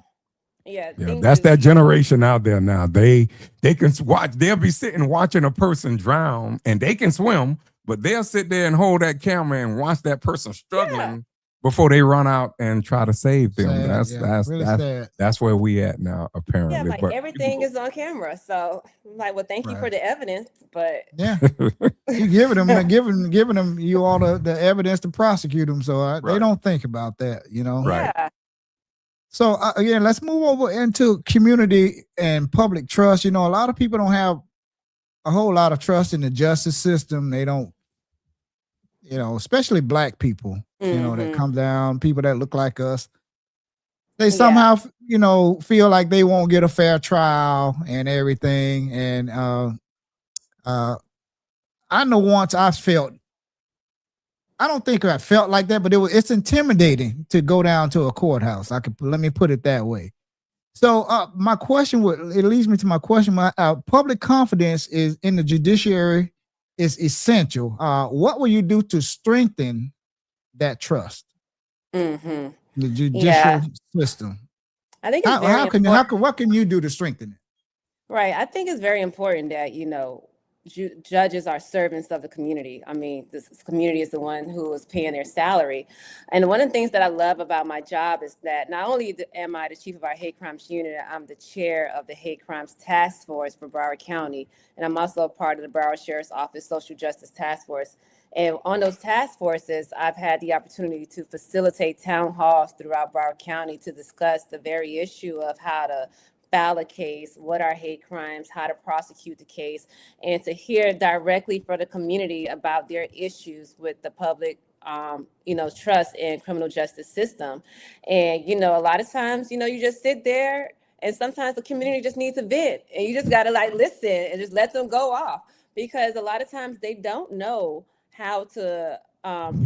That's that generation out there now. They can watch. They'll be sitting watching a person drown, and they can swim, but they'll sit there and hold that camera and watch that person struggling before they run out and try to save them. Sad. That's where we at now, apparently. Yeah, like, but everything is on camera. So I'm like, well, thank you for the evidence, but you giving them you all the evidence to prosecute them. So they don't think about that, Right. Yeah. So again, let's move over into community and public trust. A lot of people don't have a whole lot of trust in the justice system. They don't, especially Black people, that come down, people that look like us. They somehow, feel like they won't get a fair trial and everything. And I know once I don't think I felt like that, but it's intimidating to go down to a courthouse. Let me put it that way. So my question it leads me to my question. Public confidence is in the judiciary is essential. What will you do to strengthen that trust? The judicial system. I think it's what can you do to strengthen it? Right. I think it's very important that, judges are servants of the community. I mean, this community is the one who is paying their salary. And one of the things that I love about my job is that not only am I the chief of our hate crimes unit, I'm the chair of the hate crimes task force for Broward County. And I'm also a part of the Broward Sheriff's Office Social Justice Task Force. And on those task forces, I've had the opportunity to facilitate town halls throughout Broward County to discuss the very issue of how to file a case, what are hate crimes, how to prosecute the case, and to hear directly from the community about their issues with the public, trust in criminal justice system. And, a lot of times, you just sit there, and sometimes the community just needs a vent, and you just got to like listen and just let them go off, because a lot of times they don't know how to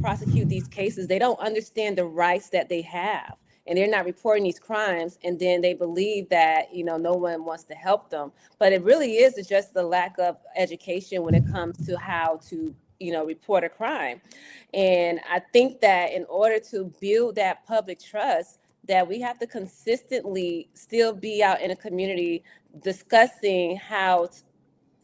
prosecute these cases. They don't understand the rights that they have. And they're not reporting these crimes, and then they believe that, no one wants to help them. But it really is just the lack of education when it comes to how to, report a crime. And I think that in order to build that public trust, that we have to consistently still be out in a community discussing how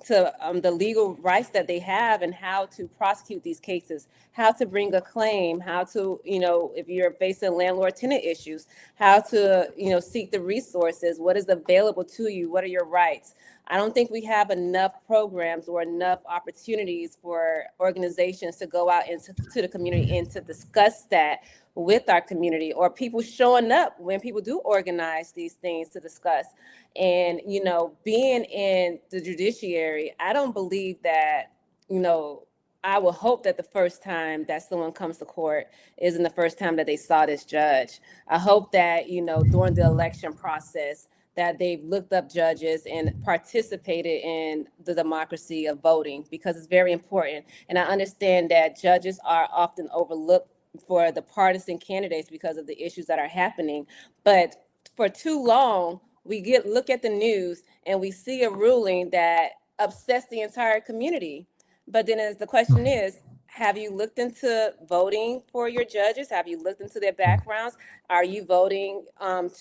the legal rights that they have and how to prosecute these cases, how to bring a claim, how to, if you're facing landlord-tenant issues, how to, seek the resources, what is available to you, what are your rights. I don't think we have enough programs or enough opportunities for organizations to go out into to the community and to discuss that with our community, or people showing up when people do organize these things to discuss. And, being in the judiciary, I don't believe that, I would hope that the first time that someone comes to court isn't the first time that they saw this judge. I hope that, during the election process, that they've looked up judges and participated in the democracy of voting, because it's very important. And I understand that judges are often overlooked for the partisan candidates because of the issues that are happening. But for too long, we look at the news and we see a ruling that upsets the entire community. But then as the question is, have you looked into voting for your judges? Have you looked into their backgrounds? Are you voting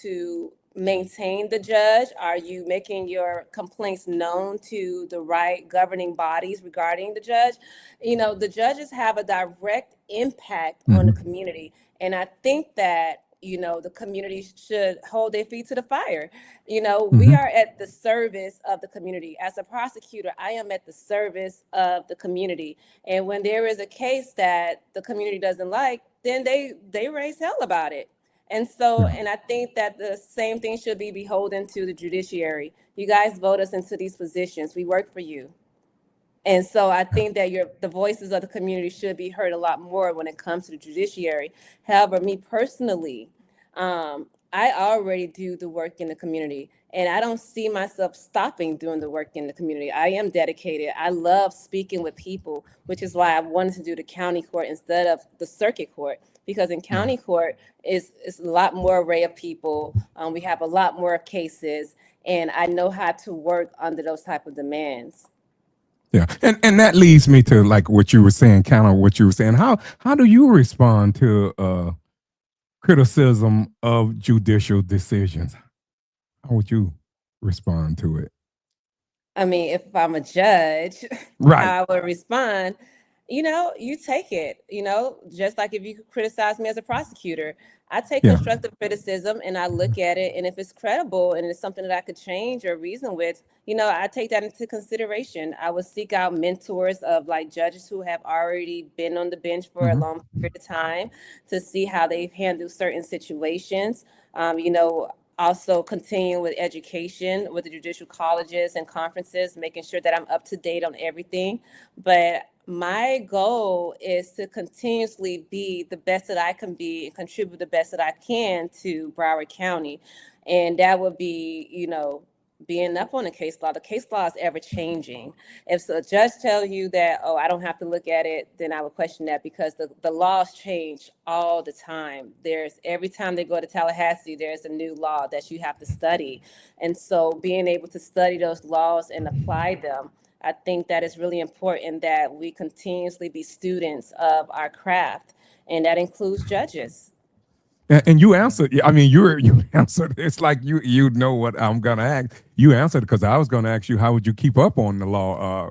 to maintain the judge? Are you making your complaints known to the right governing bodies regarding the judge? The judges have a direct impact on the community. And I think that, the community should hold their feet to the fire. We are at the service of the community. As a prosecutor, I am at the service of the community. And when there is a case that the community doesn't like, then they raise hell about it. And so, and I think that the same thing should be beholden to the judiciary. You guys vote us into these positions. We work for you. And so I think that the voices of the community should be heard a lot more when it comes to the judiciary. However, me personally, I already do the work in the community, and I don't see myself stopping doing the work in the community. I am dedicated. I love speaking with people, which is why I wanted to do the county court instead of the circuit court, because in county court is a lot more array of people. We have a lot more cases, and I know how to work under those type of demands. Yeah. And that leads me to like what you were saying, kind of what you were saying. How do you respond to criticism of judicial decisions? How would you respond to it? I mean, if I'm a judge, right, how I would respond, you take it, just like if you criticize me as a prosecutor, I take constructive criticism and I look at it. And if it's credible and it's something that I could change or reason with, I take that into consideration. I would seek out mentors of like judges who have already been on the bench for a long period of time to see how they've handled certain situations. Also continue with education with the judicial colleges and conferences, making sure that I'm up to date on everything. But my goal is to continuously be the best that I can be and contribute the best that I can to Broward County. And that would be, being up on the case law. The case law is ever changing. If a judge tells you that, oh, I don't have to look at it, then I would question that, because the laws change all the time. Every time they go to Tallahassee, there's a new law that you have to study. And so being able to study those laws and apply them, I think that it's really important that we continuously be students of our craft, and that includes judges. And you answered. I mean, you answered. It's like you know what I'm gonna ask. You answered, because I was gonna ask you, how would you keep up on the law?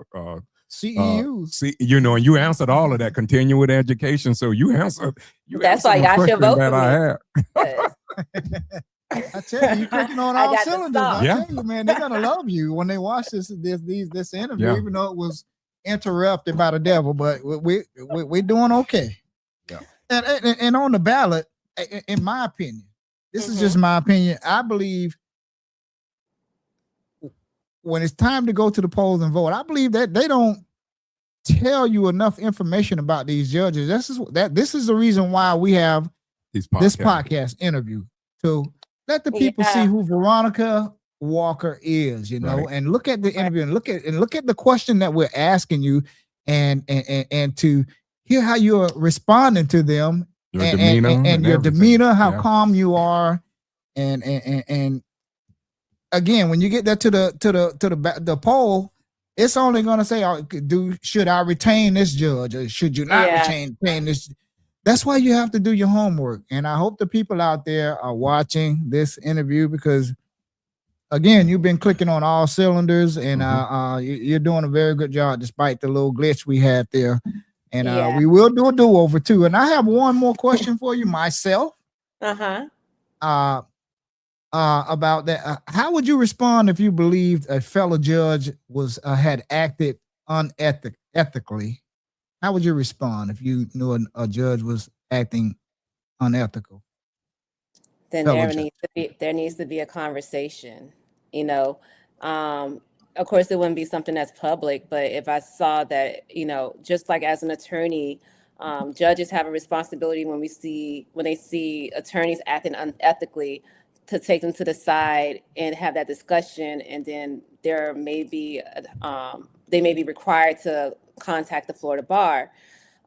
CEUs. And you answered all of that. Continue with education. So you answered. That's why y'all should vote for me. I tell you, you're clicking on all cylinders. I tell you, man, they're gonna love you when they watch this interview, even though it was interrupted by the devil. But we're doing okay. Yeah. And on the ballot, in my opinion, this is just my opinion, I believe when it's time to go to the polls and vote, I believe that they don't tell you enough information about these judges. This is the reason why we have this podcast interview, to let the people see who Veronica Walker is, and look at the interview and look at the question that we're asking you, and to hear how you're responding to them. And your demeanor, how calm you are, and again, when you get there to the poll, it's only going to say, should I retain this judge, or should you not retain this? That's why you have to do your homework. And I hope the people out there are watching this interview, because again, you've been clicking on all cylinders, and you're doing a very good job despite the little glitch we had there. And we will do a do-over too. And I have one more question for you myself. About that. How would you respond if you believed a fellow judge was had acted unethically? How would you respond if you knew a judge was acting unethical? Then there needs to be a conversation. You know, of course, it wouldn't be something that's public, but if I saw that, you know, just like as an attorney, judges have a responsibility when they see attorneys acting unethically, to take them to the side and have that discussion, and then they may be required to contact the Florida bar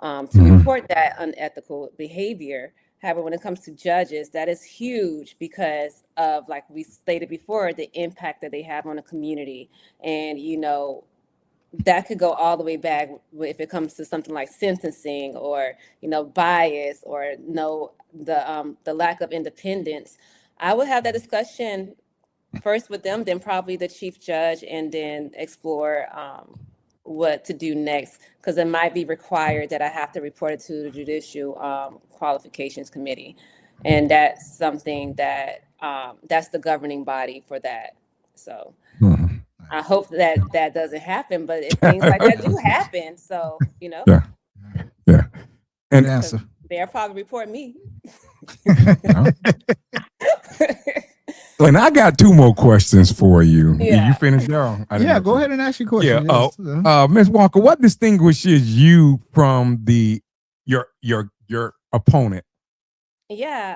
to report that unethical behavior. However, when it comes to judges, that is huge because of, like we stated before, the impact that they have on the community. And, you know, that could go all the way back if it comes to something like sentencing or, you know, bias or the lack of independence. I would have that discussion first with them, then probably the chief judge, and then explore what to do next, because it might be required that I have to report it to the Judicial Qualifications Committee. And that's something that that's the governing body for that. So I hope that doesn't happen, but if things like that do happen, so, you know. Yeah. And they'll probably report me. And I got two more questions for you. Did you finish, Daryl? Yeah, go ahead and ask your question. Yeah. Ms. Walker, what distinguishes you from your opponent? Yeah.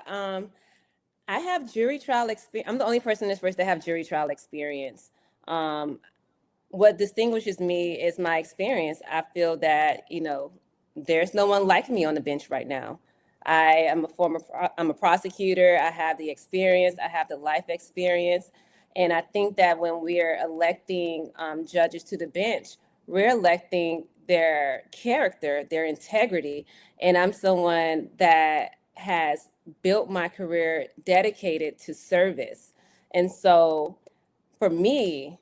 I have jury trial experience. I'm the only person in this race that have jury trial experience. What distinguishes me is my experience. I feel that, you know, there's no one like me on the bench right now. I'm a prosecutor. I have the experience. I have the life experience. And I think that when we're electing judges to the bench, we're electing their character, their integrity. And I'm someone that has built my career dedicated to service. And so for me,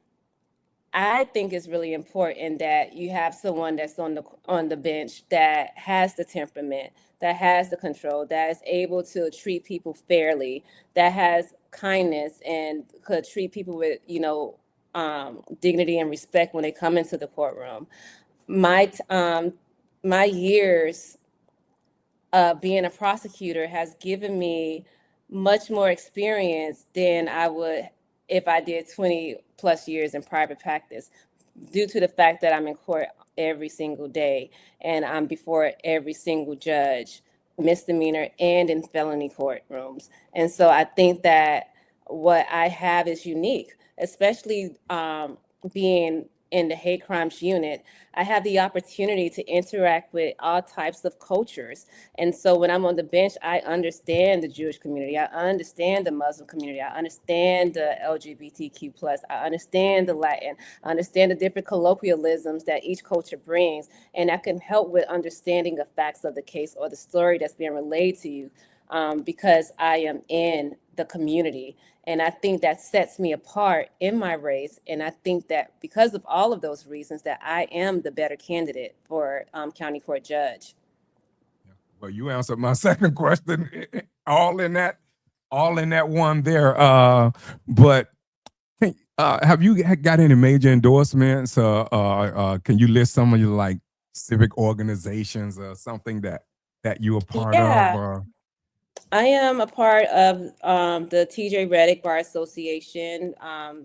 I think it's really important that you have someone that's on the bench that has the temperament, that has the control, that is able to treat people fairly, that has kindness and could treat people with, you know, dignity and respect when they come into the courtroom. My years of being a prosecutor has given me much more experience than I would if I did 20 plus years in private practice, due to the fact that I'm in court every single day and I'm before every single judge, misdemeanor and in felony courtrooms. And so I think that what I have is unique, especially being in the hate crimes unit. I have the opportunity to interact with all types of cultures. And so when I'm on the bench, I understand the Jewish community. I understand the Muslim community. I understand the LGBTQ+. I understand the Latin. I understand the different colloquialisms that each culture brings. And I can help with understanding the facts of the case or the story that's being relayed to you because I am in the community. And I think that sets me apart in my race. And I think that because of all of those reasons, that I am the better candidate for county court judge. Well, you answered my second question, all in that one there. But have you got any major endorsements? Can you list some of your like civic organizations or something that you're a part of? I am a part of the TJ Reddick Bar Association,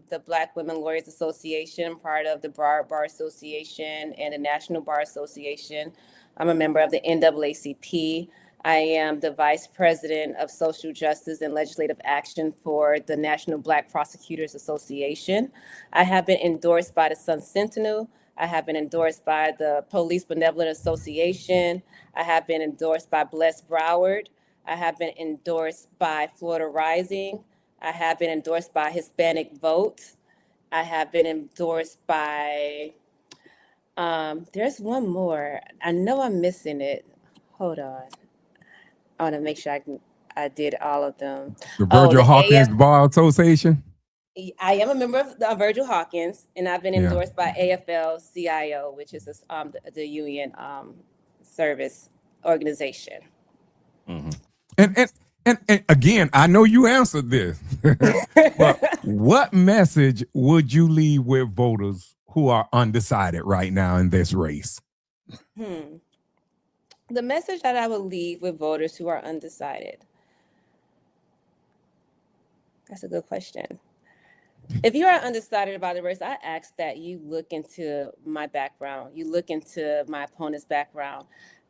the Black Women Lawyers Association, part of the Broward Bar Association and the National Bar Association. I'm a member of the NAACP. I am the Vice President of Social Justice and Legislative Action for the National Black Prosecutors Association. I have been endorsed by the Sun Sentinel. I have been endorsed by the Police Benevolent Association. I have been endorsed by Bless Broward. I have been endorsed by Florida Rising. I have been endorsed by Hispanic Vote. I have been endorsed by, there's one more. I know I'm missing it. Hold on. I want to make sure I did all of them. The Virgil Hawkins Bar Association? I am a member of Virgil Hawkins, and I've been Yeah. endorsed by AFL-CIO, which is the union service organization. Mm-hmm. And again, I know you answered this, but what message would you leave with voters who are undecided right now in this race? The message that I would leave with voters who are undecided. That's a good question. If you are undecided about the race, I ask that you look into my background. You look into my opponent's background.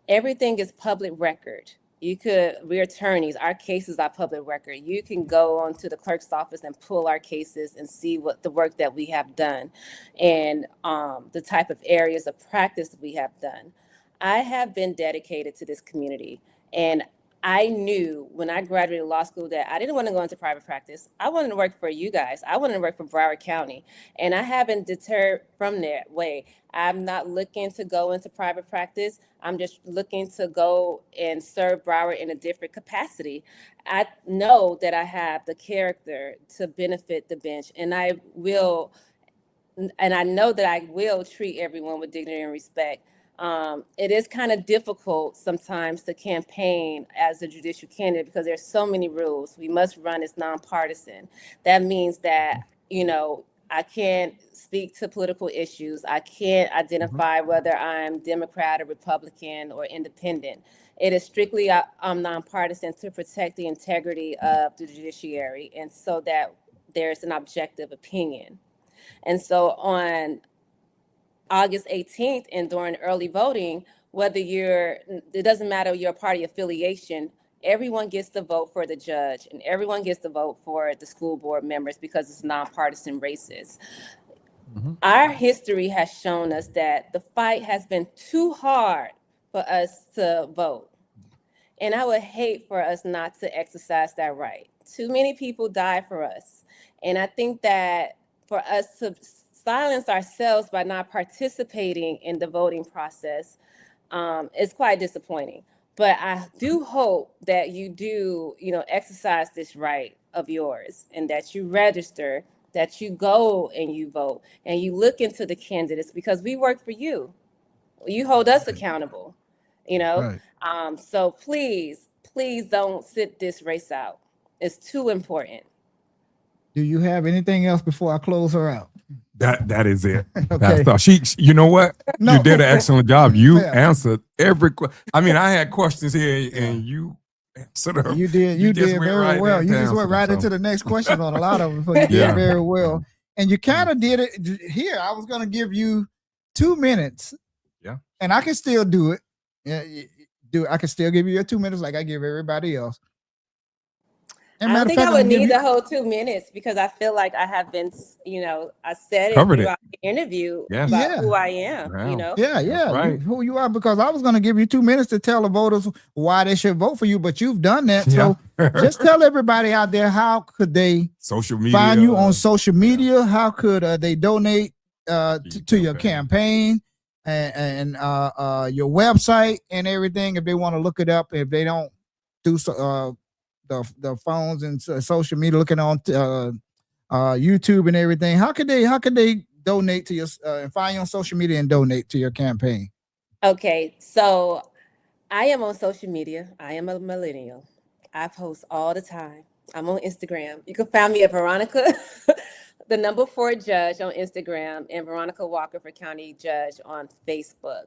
Everything is public record. We're attorneys, our cases are public record. You can go onto the clerk's office and pull our cases and see what the work that we have done and the type of areas of practice we have done. I have been dedicated to this community, and I knew when I graduated law school that I didn't want to go into private practice. I wanted to work for you guys. I wanted to work for Broward County, and I haven't deterred from that way. I'm not looking to go into private practice. I'm just looking to go and serve Broward in a different capacity. I know that I have the character to benefit the bench, and I know that I will treat everyone with dignity and respect. It is kind of difficult sometimes to campaign as a judicial candidate because there's so many rules. We must run as nonpartisan. That means that, I can't speak to political issues. I can't identify whether I'm Democrat or Republican or independent. It is strictly nonpartisan to protect the integrity of the judiciary and so that there's an objective opinion. And so on August 18th and during early voting, it doesn't matter your party affiliation, everyone gets to vote for the judge and everyone gets to vote for the school board members because it's nonpartisan races. Mm-hmm. Our history has shown us that the fight has been too hard for us to vote. And I would hate for us not to exercise that right. Too many people die for us. And I think that for us to silence ourselves by not participating in the voting process is quite disappointing. But I do hope that you do, exercise this right of yours and that you register, that you go and you vote and you look into the candidates because we work for you. You hold us accountable, Right. So please don't sit this race out. It's too important. Do you have anything else before I close her out? That is it. Okay. That's all. You know what? No. You did an excellent job. You answered every question. I mean, I had questions here, and you answered them. You did very well. You just went right into the next question on a lot of them. So you did very well, and you kind of did it here. I was going to give you 2 minutes. Yeah, and I can still do it. Yeah, I can still give you your 2 minutes, like I give everybody else. I don't think I would need the whole 2 minutes because I feel like I have been, I said it throughout the interview about who I am, Right. Who you are, because I was going to give you 2 minutes to tell the voters why they should vote for you, but you've done that. So just tell everybody out there, how could they find you on social media? How could they donate to your campaign and your website and everything if they want to look it up, if they don't do so, the phones and social media, looking on YouTube and everything? How could they donate to your and find you on social media and donate to your campaign? Okay, so I am on social media. I am a millennial. I post all the time. I'm on Instagram. You can find me at Veronica, the number 4 judge on Instagram, and Veronica Walker for County Judge on Facebook.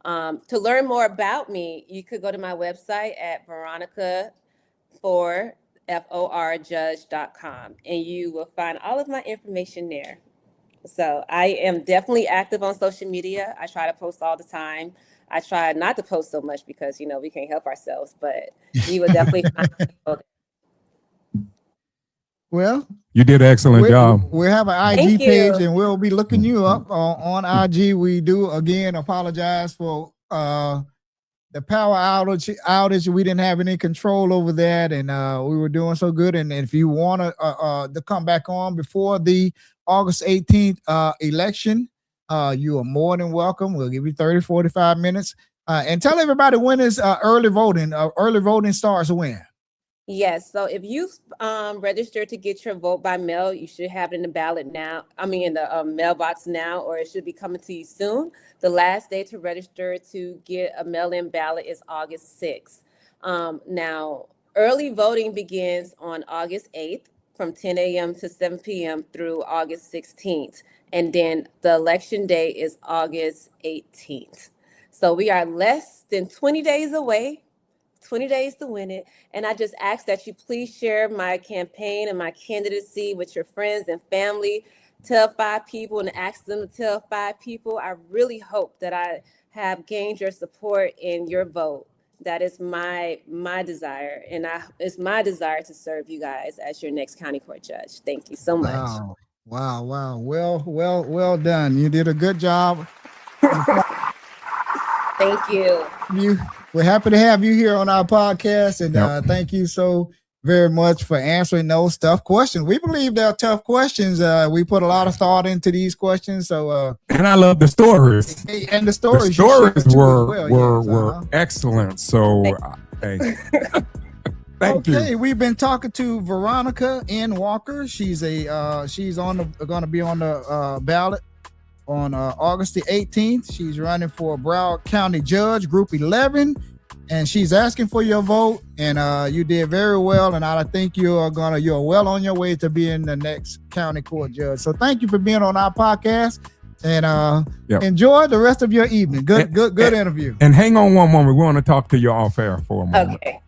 To learn more about me, you could go to my website at veronica4judge.com, and you will find all of my information there. So I am definitely active on social media. I try to post all the time. I try not to post so much because, we can't help ourselves, but you will definitely find people. Well, you did an excellent job. We have an IG page, and we'll be looking you up on IG. We do, again, apologize for the power outage. We didn't have any control over that, and we were doing so good. And if you want to come back on before the August 18th election, you are more than welcome. We'll give you 30-45 minutes. And tell everybody when is early voting. Early voting starts when? Yes. So if you registered to get your vote by mail, you should have it in the ballot now. I mean, in the mailbox now, or it should be coming to you soon. The last day to register to get a mail-in ballot is August 6th. Now, early voting begins on August 8th from 10 a.m. to 7 p.m. through August 16th. And then the election day is August 18th. So we are less than 20 days away. 20 days to win it. And I just ask that you please share my campaign and my candidacy with your friends and family. Tell 5 people and ask them to tell 5 people. I really hope that I have gained your support in your vote. That is my desire. And it's my desire to serve you guys as your next county court judge. Thank you so much. Wow. Well done. You did a good job. Thank you. We're happy to have you here on our podcast, and thank you so very much for answering those tough questions. We believe they're tough questions. We put a lot of thought into these questions. So, and I love the stories. And the stories. The stories were excellent. So, hey. Thank you. Okay, we've been talking to Veronica N. Walker. She's going to be on the ballot on August the 18th. She's running for Broward County Judge, Group 11, and she's asking for your vote. And you did very well, and I think you're well on your way to being the next county court judge. So thank you for being on our podcast, and enjoy the rest of your evening. Good interview. And hang on one moment. We want to talk to you off air for a moment. Okay.